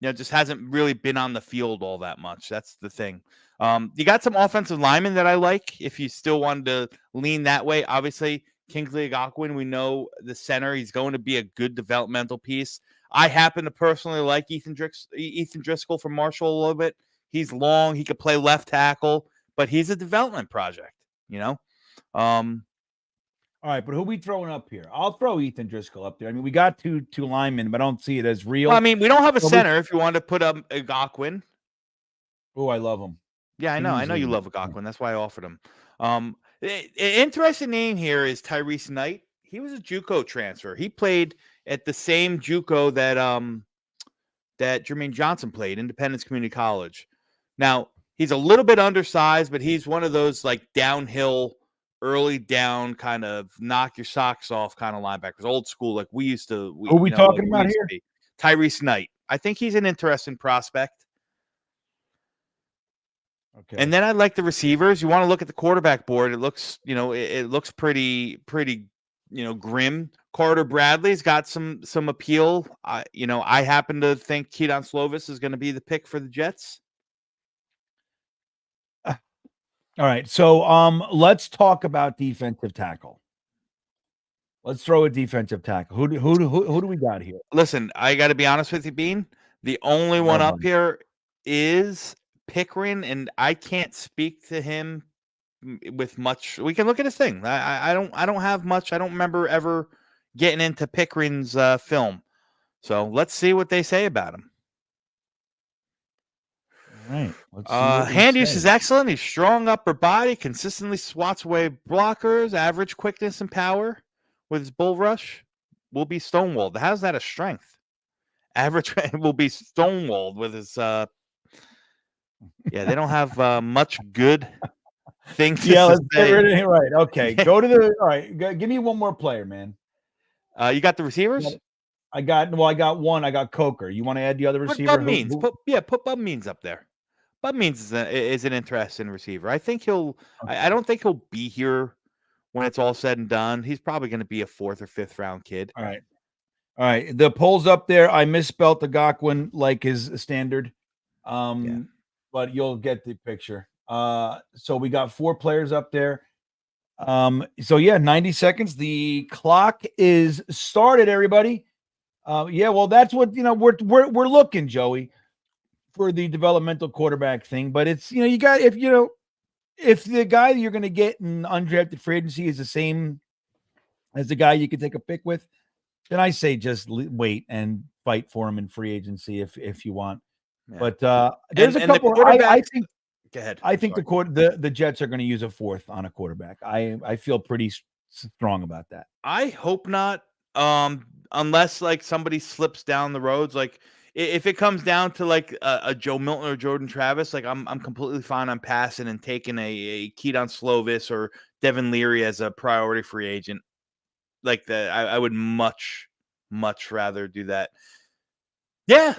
Just hasn't really been on the field all that much. That's the thing. You got some offensive linemen that I like. If you still wanted to lean that way, obviously Kingsley Agaquin, we know the center. He's going to be a good developmental piece. I happen to personally like Ethan Driscoll from Marshall a little bit. He's long. He could play left tackle, but he's a development project, All right, but who are we throwing up here? I'll throw Ethan Driscoll up there. I mean, we got two linemen, but I don't see it as real. Well, I mean, we don't have a center if you want to put up Agaquin. Oh, I love him. Yeah, I know. I know you love Agaquin. That's why I offered him. An interesting name here is Tyrese Knight. He was a JUCO transfer. He played at the same JUCO that Jermaine Johnson played, Independence Community College. Now, he's a little bit undersized, but he's one of those like downhill early down kind of knock your socks off kind of linebackers, old school like we used to. Who are we talking about here? Tyrese Knight. I think he's an interesting prospect. Okay. And then I like the receivers. You want to look at the quarterback board. It looks, it looks pretty, grim. Carter Bradley's got some appeal. I happen to think Keaton Slovis is going to be the pick for the Jets. All right. So let's talk about defensive tackle. Let's throw a defensive tackle. Who do we got here? Listen, I got to be honest with you, Bean. The only one up here is Pickering, and I can't speak to him with much. We can look at his thing. I don't have much. I don't remember ever getting into Pickering's film. So let's see what they say about him. All right. Let's see hand use is excellent. He's strong upper body, consistently swats away blockers, average quickness and power with his bull rush. Will be stonewalled. How's that a strength? Average will be stonewalled with his. Yeah, they don't have much good things. Let's get rid of it. Right. Okay. Go to the. All right. Give me one more player, man. You got the receivers? I got one. I got Coker. You want to add the other receiver? Bud Means. Put Bud Means up there. Bud Means is an interesting receiver. I think he'll. Okay. I don't think he'll be here when it's all said and done. He's probably going to be a 4th or 5th round kid. All right. The polls up there. I misspelled the Gockwin like his standard. But you'll get the picture. So we got 4 players up there. 90 seconds. The clock is started, everybody. Well, that's what we're looking, Joey, for the developmental quarterback thing. But it's you got if the guy you're going to get in undrafted free agency is the same as the guy you could take a pick with, then I say just wait and fight for him in free agency if you want. Yeah. But there's a couple. I think. Go ahead. I think the Jets are going to use a 4th on a quarterback. I feel pretty strong about that. I hope not. Unless like somebody slips down the roads, like if it comes down to like a Joe Milton or Jordan Travis, like I'm completely fine on passing and taking a Keaton Slovis or Devin Leary as a priority free agent. Like I would much rather do that. Yeah.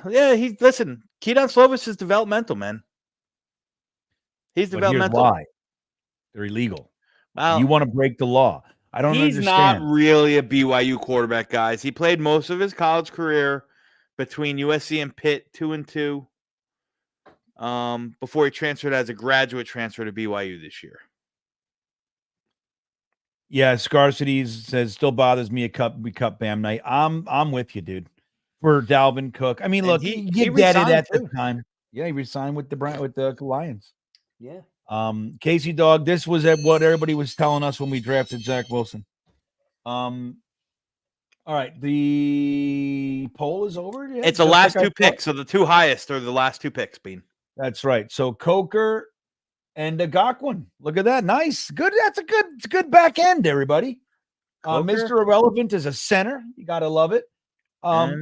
Listen, Keaton Slovis is developmental, man. He's developmental. Here's why. They're illegal. Wow. You want to break the law. I don't understand. He's not really a BYU quarterback, guys. He played most of his college career between USC and Pitt, 2-2, before he transferred as a graduate transfer to BYU this year. Yeah, Scarcity says still bothers me we cut Bam Knight. I'm with you, dude. For Dalvin Cook. I mean, look, he get it at the time. Yeah, he resigned with the Lions. Yeah. Casey Dog, this was at what everybody was telling us when we drafted Zach Wilson. All right, the poll is over. Yeah, it's the last 2 picks, so the 2 highest are the last 2 picks, Bean. That's right. So Coker and the Gockwin. Look at that. Nice. Good. That's a good back end, everybody. Mr. Irrelevant is a center. You gotta love it. I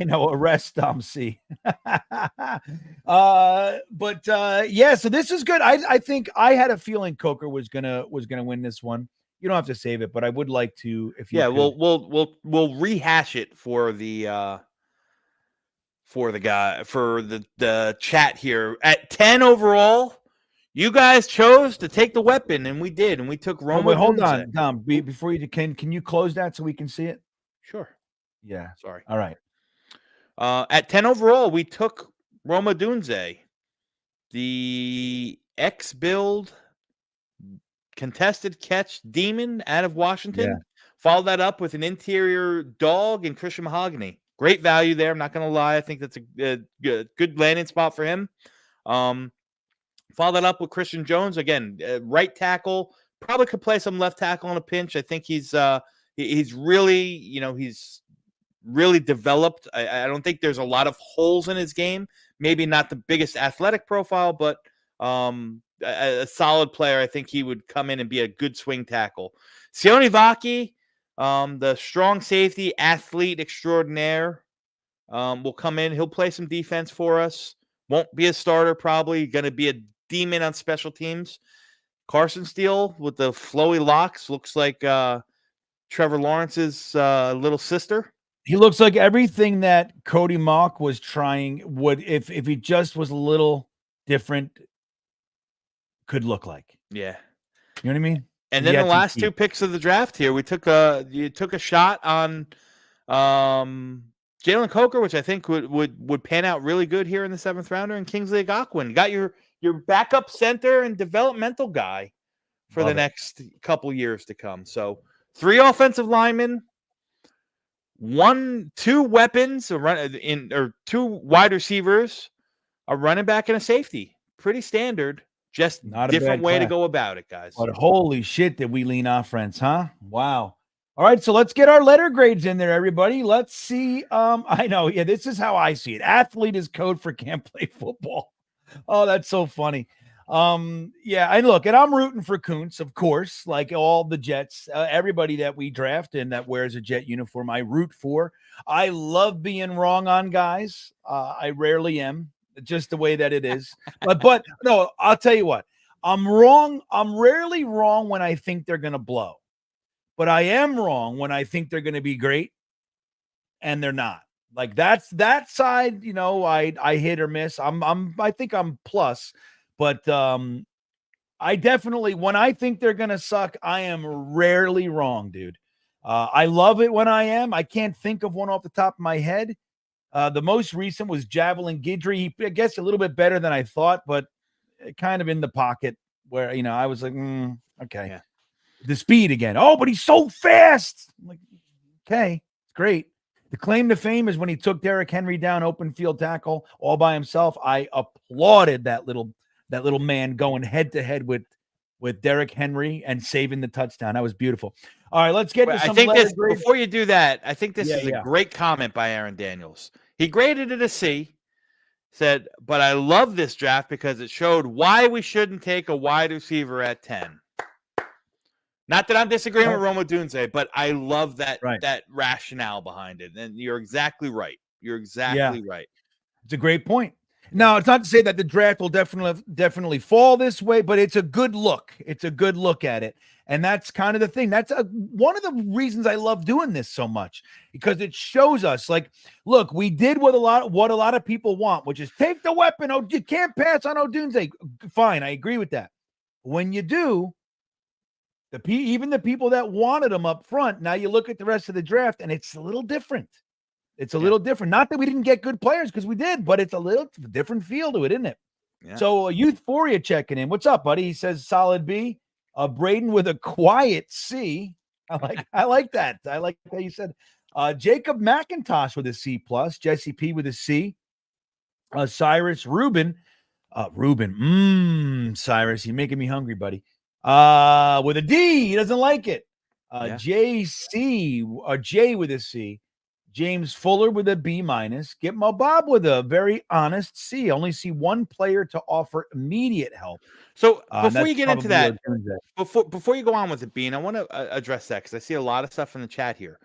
know arrest C. So this is good. I think I had a feeling Coker was gonna win this one. You don't have to save it, but I would like to if you we'll rehash it for the guy for the chat here. At 10 overall, you guys chose to take the weapon, and we did, and we took Roma. Wait, hold on, Dom. Before you can you close that so we can see it? Sure. Yeah. Sorry. All right. At 10 overall, we took Roma Dunze, the ex-build contested catch demon out of Washington. Yeah. Followed that up with an interior dog and Christian Mahogany. Great value there. I'm not going to lie. I think that's a good landing spot for him. Followed that up with Christian Jones. Again, right tackle. Probably could play some left tackle in a pinch. I think he's really, he's really developed. I don't think there's a lot of holes in his game. Maybe not the biggest athletic profile, but a solid player. I think he would come in and be a good swing tackle. Sione Vaki, the strong safety, athlete extraordinaire, will come in. He'll play some defense for us. Won't be a starter, probably. Going to be a demon on special teams. Carson Steele with the flowy locks looks like Trevor Lawrence's little sister. He looks like everything that Cody Mock was trying would, if he just was a little different, could look like. Yeah. You know what I mean? And then the last two picks of the draft here, you took a shot on Jalen Coker, which I think would pan out really good here in the 7th rounder, and Kingsley Agakwe. You got your backup center and developmental guy for the next couple years to come. So 3 offensive linemen, 2 weapons, or 2 wide receivers, a running back, and a safety. Pretty standard. Just not a different way to go about it, guys. But holy shit, did we lean offense, huh? Wow. All right, so let's get our letter grades in there, everybody. Let's see. I know, yeah, this is how I see it. Athlete is code for can't play football. Oh, that's so funny. Yeah, and look, and I'm rooting for Kuntz, of course, like all the Jets, everybody that we draft and that wears a Jet uniform, I root for. I love being wrong on guys. I rarely am. Just the way that it is. But no, I'll tell you what. I'm wrong. I'm rarely wrong when I think they're going to blow. But I am wrong when I think they're going to be great and they're not. Like that side, I hit or miss. I think I'm plus, but I definitely, when I think they're going to suck, I am rarely wrong, dude. I love it when I am. I can't think of one off the top of my head. The most recent was Javelin Guidry. I guess a little bit better than I thought, but kind of in the pocket where, I was like, okay. Yeah. The speed again. Oh, but he's so fast. I'm like, okay, it's great. The claim to fame is when he took Derrick Henry down open field tackle all by himself. I applauded that little man going head to head with Derrick Henry and saving the touchdown. That was beautiful. All right, let's get to some. Before you do that, I think this is a great comment by Aaron Daniels. He graded it a C, said, but I love this draft because it showed why we shouldn't take a wide receiver at 10. Not that I'm disagreeing with Rome Odunze, but I love that rationale behind it. And you're exactly right. Right. It's a great point. Now, it's not to say that the draft will definitely fall this way, but it's a good look. It's a good look at it. And that's kind of the thing. That's one of the reasons I love doing this so much, because it shows us, like, look, we did what a lot of people want, which is take the weapon. Oh, you can't pass on Odunze. Fine, I agree with that. When you do, even the people that wanted him up front, now you look at the rest of the draft, and it's a little different. It's a little different. Not that we didn't get good players, because we did, but it's a little different feel to it, isn't it? Yeah. So Youthphoria checking in. What's up, buddy? He says solid B. Braden with a quiet C. I like that. I like how you said. Jacob McIntosh with a C plus. Jesse P with a C. Cyrus Ruben. Cyrus, you're making me hungry, buddy. With a D. He doesn't like it. JC or J with a C. James Fuller with a B minus. Get my Bob with a very honest C. Only see one player to offer immediate help. So before you get into that, before you go on with it, Bean, I want to address that because I see a lot of stuff in the chat here.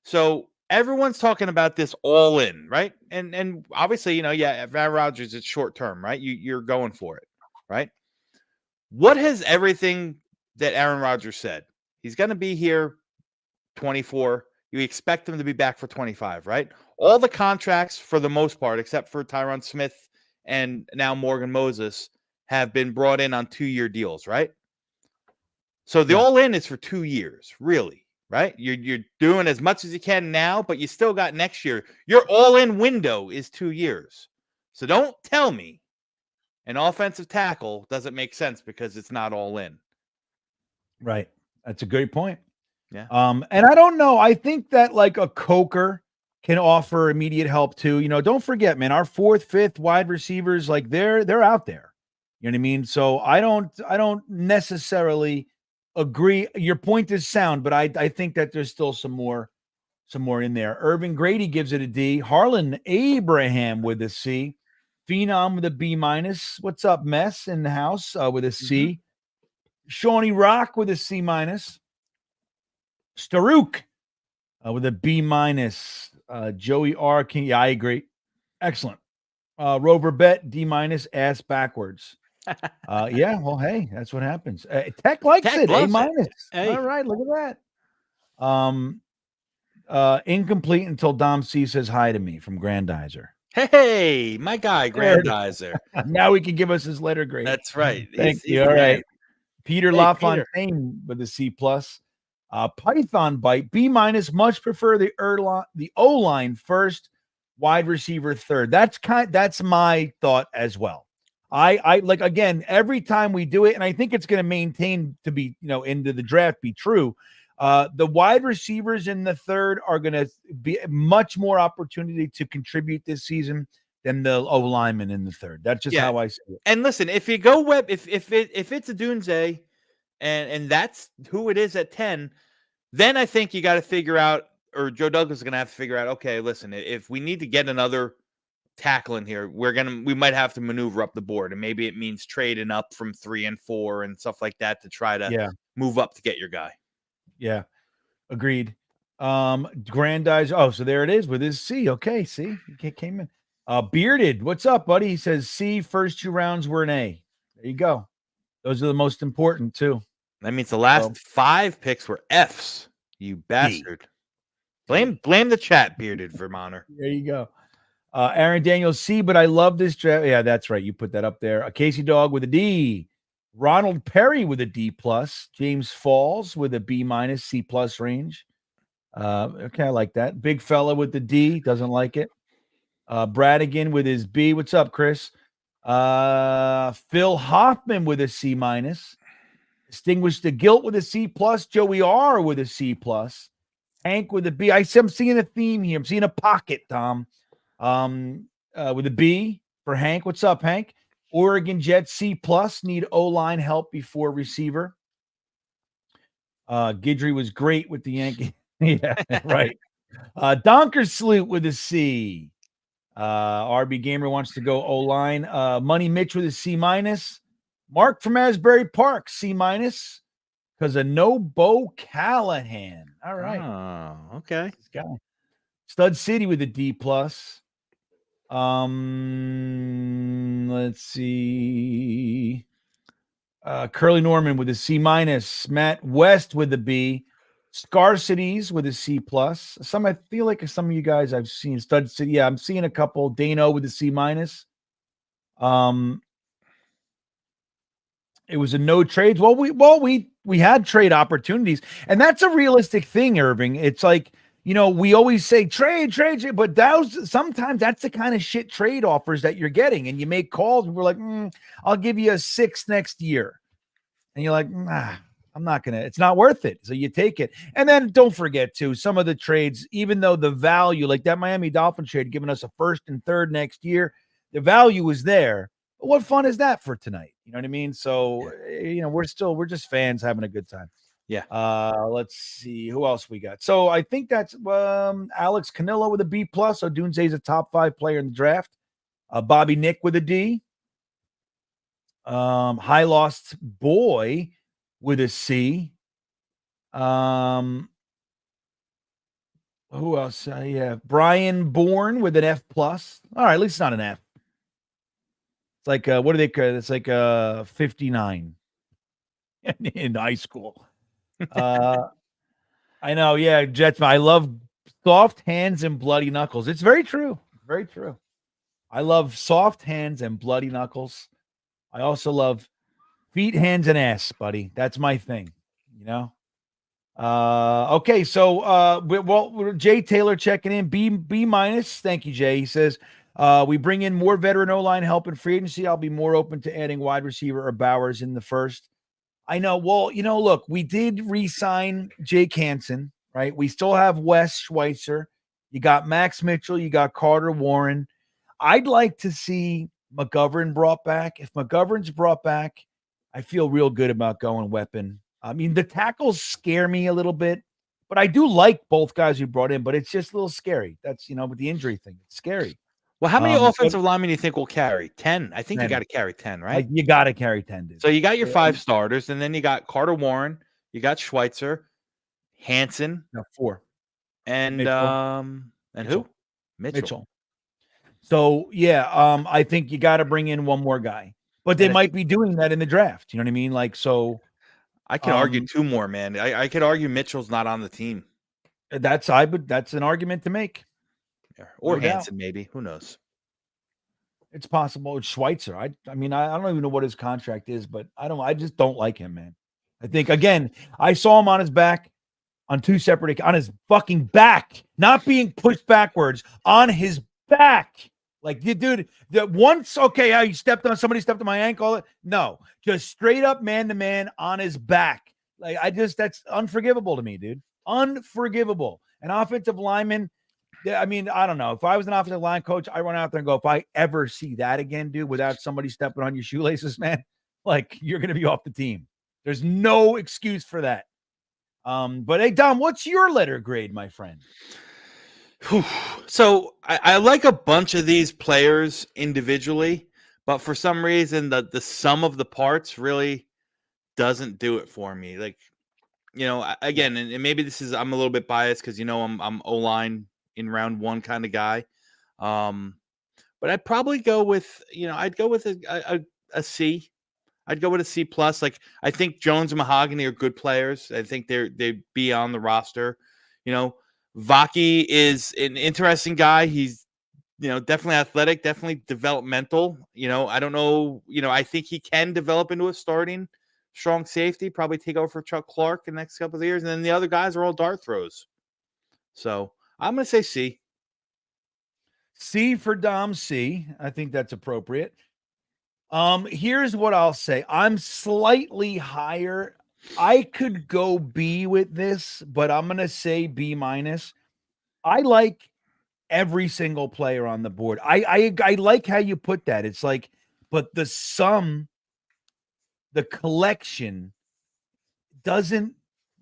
So everyone's talking about this all in, right? And obviously, Aaron Rodgers, it's short term, right? You're going for it, right? What has everything that Aaron Rodgers said? He's going to be here 24. You expect him to be back for 25, right? All the contracts, for the most part, except for Tyron Smith and now Morgan Moses, have been brought in on 2-year deals, right? So the all-in is for 2 years, really, right? You're doing as much as you can now, but you still got next year. Your all-in window is 2 years. So don't tell me an offensive tackle doesn't make sense because it's not all in. Right. That's a great point. Yeah. And I don't know. I think that like a Coker can offer immediate help too. Don't forget, man, our 4th, 5th wide receivers, like they're out there. You know what I mean? So I don't necessarily agree. Your point is sound, but I think that there's still some more in there. Irvin Grady gives it a D. Harlan Abraham with a C. Phenom with a B minus. What's up, Mess in the house with a C. Mm-hmm. Shawnee Rock with a C minus. Staruk with a B minus. Joey R. King. Yeah, I agree. Excellent. Rover Bet D minus. Ass backwards. Yeah, well, hey, that's what happens. Tech likes Tech it. A loves it. minus. Hey. All right, look at that. Incomplete until Dom C says hi to me from Grandizer. Hey, my guy, There it is. Grandizer. Now he can give us his letter grade. That's right. Thank He's you. the All man. right. Peter Hey, LaFontaine with a C plus. Python bite B minus. Much prefer the O line first, wide receiver third. That's my thought as well. I like, again, every time we do it, and I think it's going to maintain to be, into the draft be true. The wide receivers in the third are going to be much more opportunity to contribute this season than the O lineman in the third. That's just how I see it. And listen, if you go web, if it's a Dunze, and that's who it is at 10, then I think you got to figure out, or Joe Douglas is going to have to figure out. Okay, listen, if we need to get another tackle in here, we might have to maneuver up the board, and maybe it means trading up from 3 and 4 and stuff like that to try to move up to get your guy. Yeah, agreed. Grandizer. Oh, so there it is with his C. Okay, see, he came in. Bearded, what's up, buddy? He says C. First 2 rounds were an A. There you go. Those are the most important too. That means the last 5 picks were Fs. You bastard. Blame the chat, bearded Vermonter. There you go. Aaron Daniels C. But I love this draft. Yeah, that's right. You put that up there. Casey Dog with a D. Ronald Perry with a D plus. James Falls with a B minus C plus range. Okay, I like that. Big fella with the D, doesn't like it. Bradigan with his B. What's up, Chris? Phil Hoffman with a C minus. Distinguished the Guilt with a C plus. Joey R with a C plus. Hank with a B. I'm seeing a theme here. I'm seeing a pocket, Tom. With a B for Hank. What's up, Hank? Oregon Jets C plus. Need O-line help before receiver. Guidry was great with the Yankees. Yeah, right. Donker Salute with a C. RB Gamer wants to go O-line. Money Mitch with a C minus. Mark from Asbury Park, C minus. Because of no Bo Callahan. All right. Oh, okay. This guy. Stud City with a D plus. Let's see. Curly Norman with a C minus. Matt West with a B. Scarcities with a C plus. I feel like some of you guys I've seen. Stud City. Yeah, I'm seeing a couple. Dano with a C minus. It was a no trades. Well, we had trade opportunities, and that's a realistic thing, Irving. It's like, we always say trade, but sometimes that's the kind of shit trade offers that you're getting, and you make calls, and we're like, I'll give you a 6 next year, and you're like, nah, I'm not gonna. It's not worth it. So you take it, and then don't forget too, some of the trades, even though the value, like that Miami Dolphin trade, giving us a 1st and 3rd next year, the value is there. But what fun is that for tonight? You know what I mean? So, we're just fans having a good time. Yeah. Let's see who else we got. So I think that's Alex Canillo with a B plus. So Dunze's a top 5 player in the draft. Bobby Nick with a D. High Lost Boy with a C. Who else? Brian Bourne with an F plus. All right, at least it's not an F. It's like what do they call? It's like 59 in high school. I know, yeah, Jetsfan. I love soft hands and bloody knuckles. It's very true. Very true. I love soft hands and bloody knuckles. I also love feet, hands, and ass, buddy. That's my thing, Okay, so Jay Taylor checking in. B minus. Thank you, Jay. He says, we bring in more veteran O-line help in free agency. I'll be more open to adding wide receiver or Bowers in the first. I know. Well, look, we did re-sign Jake Hansen, right? We still have Wes Schweitzer. You got Max Mitchell. You got Carter Warren. I'd like to see McGovern brought back. If McGovern's brought back, I feel real good about going weapon. I mean, the tackles scare me a little bit, but I do like both guys you brought in, but it's just a little scary. That's, with the injury thing, it's scary. Well, how many offensive linemen do you think will carry? 10. I think 10. You got to carry 10, right? You got to carry 10, dude. So you got your 5 starters, and then you got Carter Warren, you got Schweitzer, Hansen, 4, and Mitchell. And who? Mitchell. So yeah, I think you got to bring in one more guy. But they And might be doing that in the draft. You know what I mean? Like, so I can argue two more, man. I could argue Mitchell's not on the team. that's an argument to make. Or No doubt. Hansen, maybe. Who knows? It's possible. It's Schweitzer. I mean, I don't even know what his contract is, but I just don't like him, man. I think, again, I saw him on his back on two separate, on his fucking back, not being pushed backwards, on his back. Like, dude, that once, okay, how you somebody stepped on my ankle. No, just straight up man to man on his back. Like, that's unforgivable to me, dude. Unforgivable. An offensive lineman. I mean, I don't know. If I was an offensive line coach, I run out there and go, if I ever see that again, dude, without somebody stepping on your shoelaces, man, like, you're going to be off the team. There's no excuse for that. But hey, Dom, what's your letter grade, my friend? So I like a bunch of these players individually, but for some reason the sum of the parts really doesn't do it for me. Like, again, and maybe I'm a little bit biased because I'm O-line in round one kind of guy. But I'd probably go with I'd go with a C. I'd go with a C plus. Like, I think Jones and Mahogany are good players. I think they'd be on the roster. Vaki is an interesting guy. He's, definitely athletic, definitely developmental. I don't know. I think he can develop into a starting strong safety, probably take over for Chuck Clark in the next couple of years. And then the other guys are all dart throws. So I'm going to say C. C for Dom C. I think that's appropriate. Here's what I'll say. I'm slightly higher. I could go B with this, but I'm going to say B minus. I like every single player on the board. I like how you put that. It's like, but the sum, the collection doesn't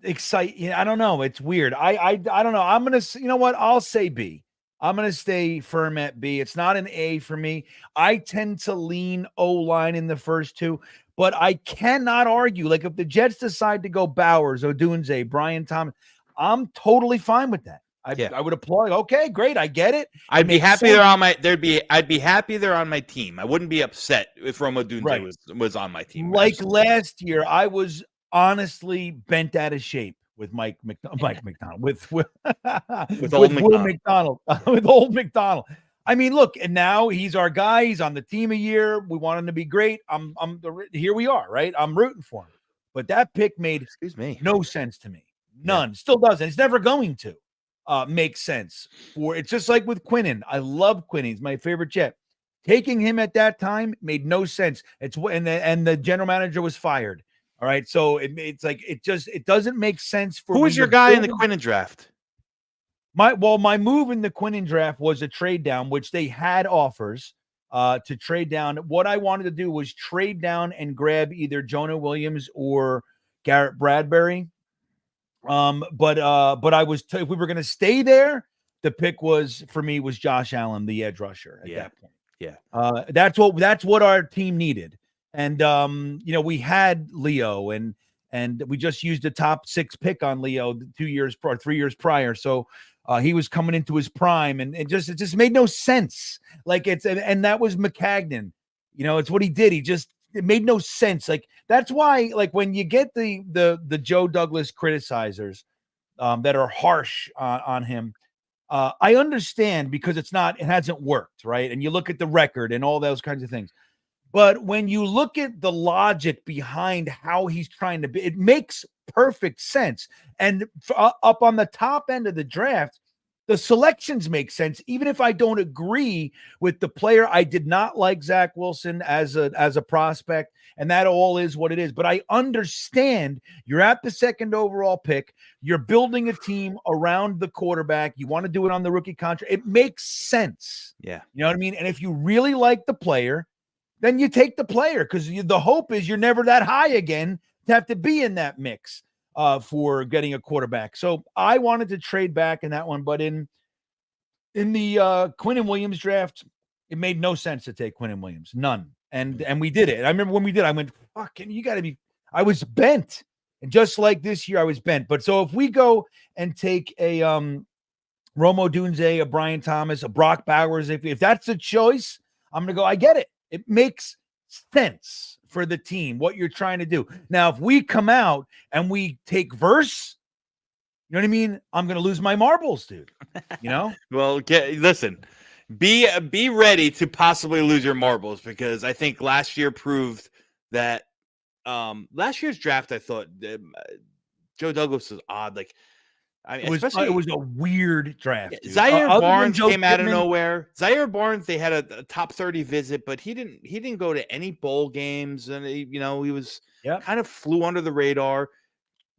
excite you. I don't know. It's weird. I don't know. I'm going to, you know what? I'll say B. I'm going to stay firm at B. It's not an A for me. I tend to lean O-line in the first two, but I cannot argue. Like, if the Jets decide to go Bowers, Odunze, Brian Thomas, I'm totally fine with that. I would applaud. Okay, great. I get it. I'd be happy I'd be happy they're on my team. I wouldn't be upset if Rome Odunze was on my team. Like last year, I was honestly bent out of shape with Mike McDonald, with old McDonald. I mean, look, and now he's our guy. He's on the team a year. We want him to be great. Here we are, right? I'm rooting for him. But that pick made no sense to me. None. Yeah. Still doesn't. It's never going to make sense. It's just like with Quinnen. I love Quinnen. He's my favorite Jet. Taking him at that time made no sense. And the general manager was fired. All right, so it's like it doesn't make sense for. Who was your guy in the Quinnen draft? My move in the Quinnen draft was a trade down, which they had offers to trade down. What I wanted to do was trade down and grab either Jonah Williams or Garrett Bradbury. But I was if we were going to stay there, the pick was Josh Allen, the edge rusher at that point. Yeah, that's what our team needed. And we had Leo and we just used a top 6 pick on Leo 3 years prior. So he was coming into his prime and it just made no sense. Like and that was McCagnon. It's what he did. It made no sense. Like, that's why, like, when you get the Joe Douglas criticizers that are harsh on him, I understand because it hasn't worked, right? And you look at the record and all those kinds of things. But when you look at the logic behind how he's trying to be, it makes perfect sense. And up on the top end of the draft, the selections make sense. Even if I don't agree with the player, I did not like Zach Wilson as a prospect, and that all is what it is. But I understand you're at the second overall pick. You're building a team around the quarterback. You want to do it on the rookie contract. It makes sense. Yeah. You know what I mean? And if you really like the player, then you take the player because the hope is you're never that high again to have to be in that mix for getting a quarterback. So I wanted to trade back in that one, but in the Quinnen Williams draft, it made no sense to take Quinnen Williams. None. And we did it. I remember when we did, I went, fucking, you got to be, I was bent. And just like this year, I was bent. But so if we go and take a Rome Odunze, a Brian Thomas, a Brock Bowers, if that's the choice, I'm going to go, I get it. It makes sense for the team, what you're trying to do. Now, if we come out and we take verse, you know what I mean? I'm going to lose my marbles, dude. You know? Well, listen. Be ready to possibly lose your marbles, because I think last year proved that last year's draft, I thought Joe Douglas was odd. Like, I mean, it was a weird draft. Dude. Zaire Barnes came out of Pittman, nowhere. Zaire Barnes, they had a top 30 visit, but he didn't go to any bowl games, and he was kind of flew under the radar.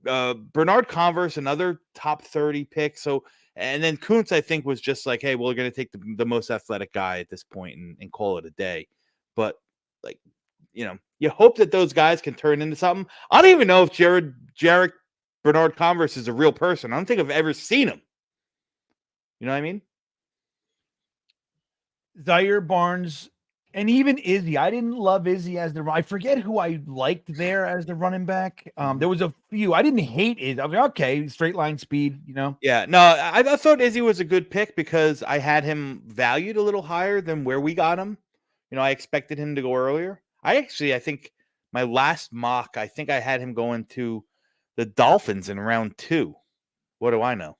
Bernard Converse, another top 30 pick. So, and then Kuntz, I think, was just like, hey, we're going to take the most athletic guy at this point and call it a day. But, like, you hope that those guys can turn into something. I don't even know if Jarek Bernard Converse is a real person. I don't think I've ever seen him. You know what I mean? Zaire Barnes and even Izzy. I didn't love Izzy as I forget who I liked there as the running back. There was a few. I didn't hate it. I was like, okay, straight line speed, Yeah, no, I thought Izzy was a good pick because I had him valued a little higher than where we got him. I expected him to go earlier. I think my last mock, I think I had him going to the Dolphins in round 2. What do I know?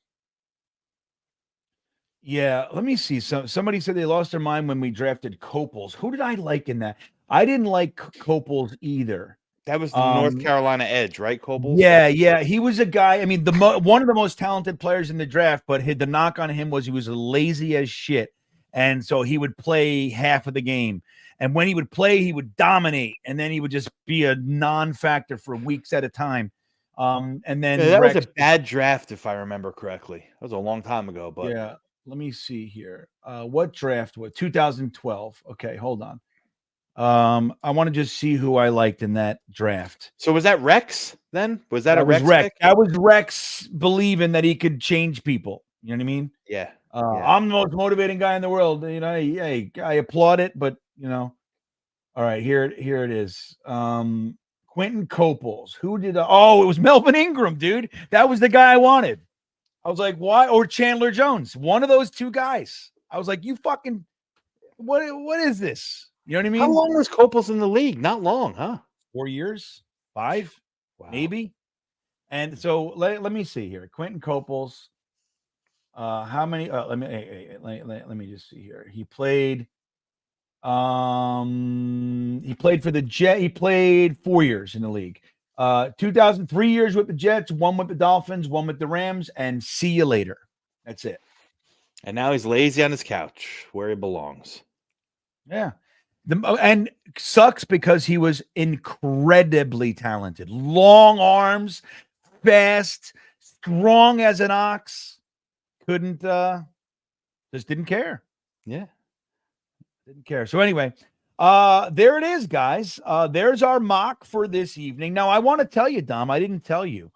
Yeah, let me see. Somebody said they lost their mind when we drafted Copels. Who did I like in that? I didn't like Copels either. That was the North Carolina edge, right, Copels? Yeah. He was a guy. I mean, one of the most talented players in the draft, but the knock on him was he was lazy as shit. And so he would play half of the game. And when he would play, he would dominate. And then he would just be a non-factor for weeks at a time. And then that was a bad draft, if I remember correctly. That was a long time ago. But yeah, let me see here. What draft was 2012? Okay, hold on. I want to just see who I liked in that draft. So was that Rex then? Was that a Rex? Pick? That was Rex believing that he could change people. You know what I mean? Yeah. I'm the most motivating guy in the world. I applaud it, but all right, here it is. Quentin Copels. Who did? It was Melvin Ingram, dude. That was the guy I wanted. I was like, why? Or Chandler Jones. One of those two guys. I was like, you fucking, what is this? You know what I mean? How long was Copels in the league? Not long, huh? 4 years, 5, maybe. And so let me see here. Quentin Copels. How many? Let me just see here. He played. He played for the Jet. He played 4 years in the league. 2003 years with the Jets, 1 with the Dolphins, 1 with the Rams, and see you later. That's it. And now he's lazy on his couch where he belongs. Yeah. And sucks because he was incredibly talented. Long arms, fast, strong as an ox. Just didn't care. Yeah. Didn't care. So anyway, there it is, guys. There's our mock for this evening. Now, I want to tell you, Dom, I didn't tell you.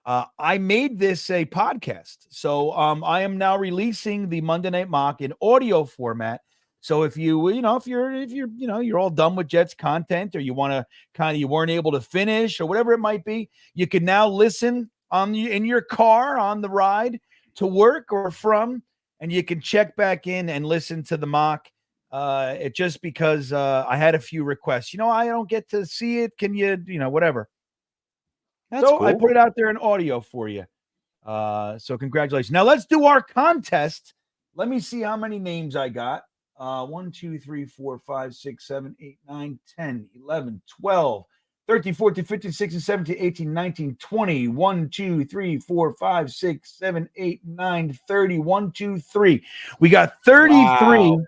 I made this a podcast. So I am now releasing the Monday Night Mock in audio format. So if you're all done with Jets content, or you want to you weren't able to finish, or whatever it might be, you can now listen in your car on the ride to work or from, and you can check back in and listen to the mock. It just because I had a few requests. I don't get to see it. Can you, whatever. That's cool. I put it out there in audio for you. So congratulations. Now let's do our contest. Let me see how many names I got. 1, 2, 3, 4, 5, 6, 7, 8, 9, 10, 11, 12, 13, 14, 15, 16, 17, 18, 19, 20, 1, 2, 3, 4, 5, 6, 7, 8, 9, 30, 1, 2, 3. We got 33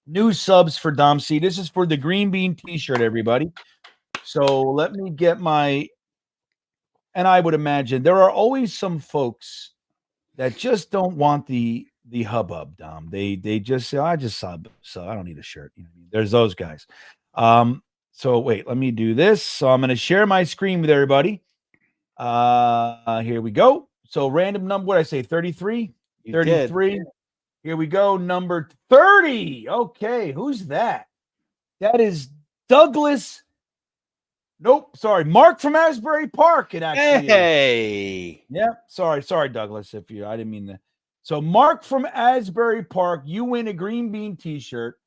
new subs for Dom C. This is for the GreenBean t-shirt, everybody. So let me get and I would imagine there are always some folks that just don't want the hubbub, Dom. They just say, I just sub, so I don't need a shirt. There's those guys. So wait, let me do this. So I'm going to share my screen with everybody. Here we go. So random number, what did I say, 33? 33. Did. Here we go. Number 30. Okay. Who's that? That is Douglas. Nope. Sorry. Mark from Asbury Park. It actually is. Yeah. Sorry, Douglas. I didn't mean that. So Mark from Asbury Park, you win a GreenBean t-shirt.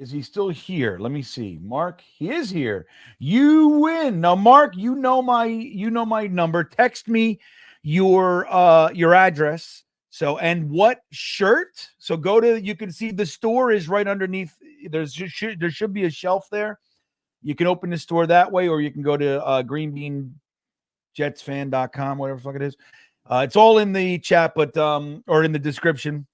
Is he still here? Let me see. Mark, he is here. You win. Now, Mark, you know my number. Text me your address. So, and what shirt? So you can see the store is right underneath. There should be a shelf there. You can open the store that way, or you can go to GreenBean Jetsfan.com, whatever the fuck it is. It's all in the chat, but or in the description.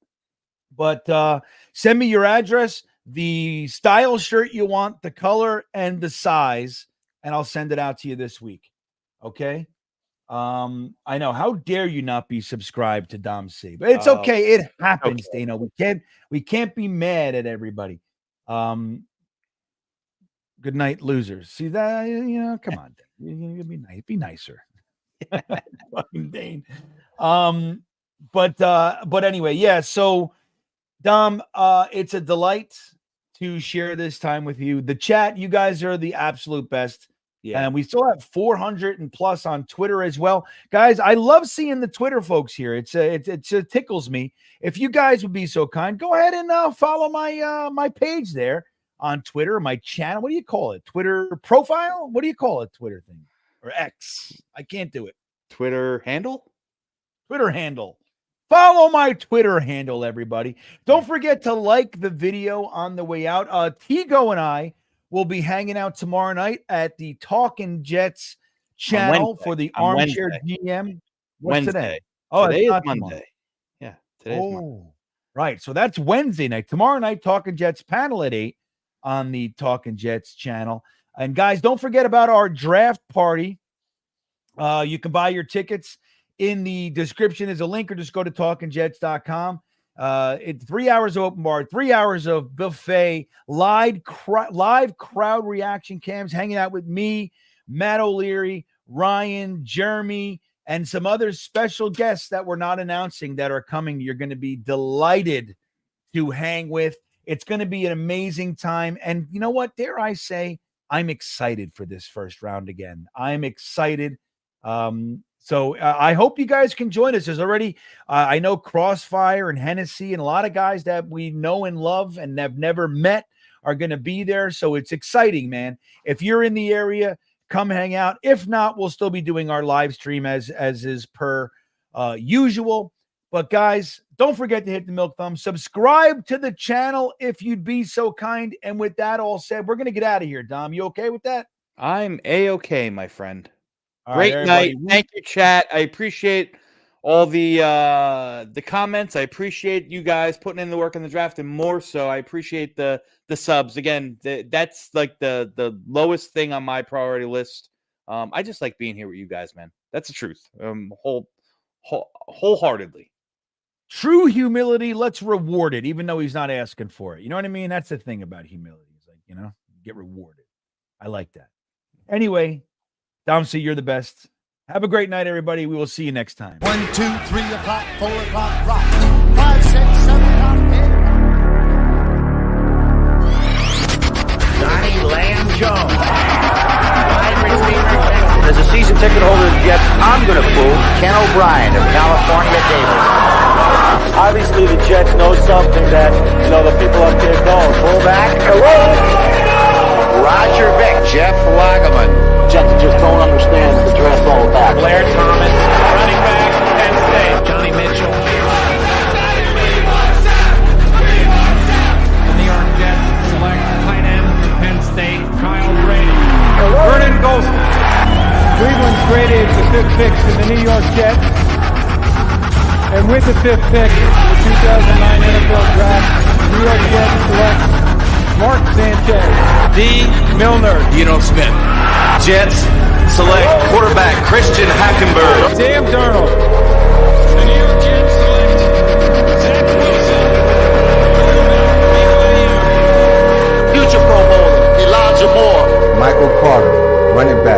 But send me your address, the style shirt you want, the color, and the size, and I'll send it out to you this week. Okay? I know. How dare you not be subscribed to Dom C? But it's okay. It happens, okay. Dana. We can't be mad at everybody. Good night, losers. See that? Come on. Be nice. Be nicer. Fucking Dane. But anyway, yeah. So, Dom, it's a delight to share this time with you. The chat, you guys are the absolute best. Yeah. And we still have 400 and plus on Twitter as well. Guys, I love seeing the Twitter folks here. It tickles me. If you guys would be so kind, go ahead and follow my page there on Twitter, my channel. What do you call it? Twitter profile? What do you call it? Twitter thing or X? I can't do it. Twitter handle? Twitter handle. Follow my Twitter handle, everybody. Don't forget to like the video on the way out. Tigo and I will be hanging out tomorrow night at the Talkin' Jets channel for the Armchair GM. What's today? Oh, today is Monday. Yeah, today is Monday. Right. So that's Wednesday night. Tomorrow night, Talkin' Jets panel at 8 on the Talkin' Jets channel. And guys, don't forget about our draft party. You can buy your tickets. In the description is a link, or just go to TalkinJets.com. It's 3 hours of open bar, 3 hours of buffet, live crowd reaction cams, hanging out with me, Matt O'Leary, Ryan, Jeremy, and some other special guests that we're not announcing that are coming. You're going to be delighted to hang with. It's going to be an amazing time. And you know what? Dare I say, I'm excited for this first round again. I'm excited. So I hope you guys can join us. There's already, I know Crossfire and Hennessy and a lot of guys that we know and love and have never met are going to be there. So it's exciting, man. If you're in the area, come hang out. If not, we'll still be doing our live stream as is per usual. But guys, don't forget to hit the milk thumb. Subscribe to the channel if you'd be so kind. And with that all said, we're going to get out of here. Dom, you okay with that? I'm A-okay, my friend. Great night. Thank you, chat. I appreciate all the comments. I appreciate you guys putting in the work in the draft, and more so, I appreciate the subs. Again, that's like the lowest thing on my priority list. I just like being here with you guys, man. That's the truth. Wholeheartedly. True humility. Let's reward it, even though he's not asking for it. You know what I mean? That's the thing about humility. It's like, you get rewarded. I like that. Anyway. Dom C, you're the best. Have a great night, everybody. We will see you next time. 1, 2, 3 o'clock, 4 o'clock, rock. 5, 6, 7 o'clock, 8. Donnie Lamb Jones. As a season ticket holder of the Jets, I'm going to fool Ken O'Brien of California Davis. Obviously, the Jets know something that, the people up there don't. Fullback. Hello. Roger Vick, Jeff Lageman. Jets just don't understand the draft all about. Blair Thomas, running back, Penn State. Johnny Mitchell. The New York Jets select tight end from Penn State, Kyle Brady. Vernon Golson. Cleveland traded the 5th pick to the New York Jets. And with the 5th pick in the 2009 NFL Draft, New York Jets select Mark Sanchez. D. Milner. Smith. Jets select quarterback Christian Hackenberg. Sam Darnold. The New York Jets select Zach Wilson. Future Pro Bowler Elijah Moore. Michael Carter, running back.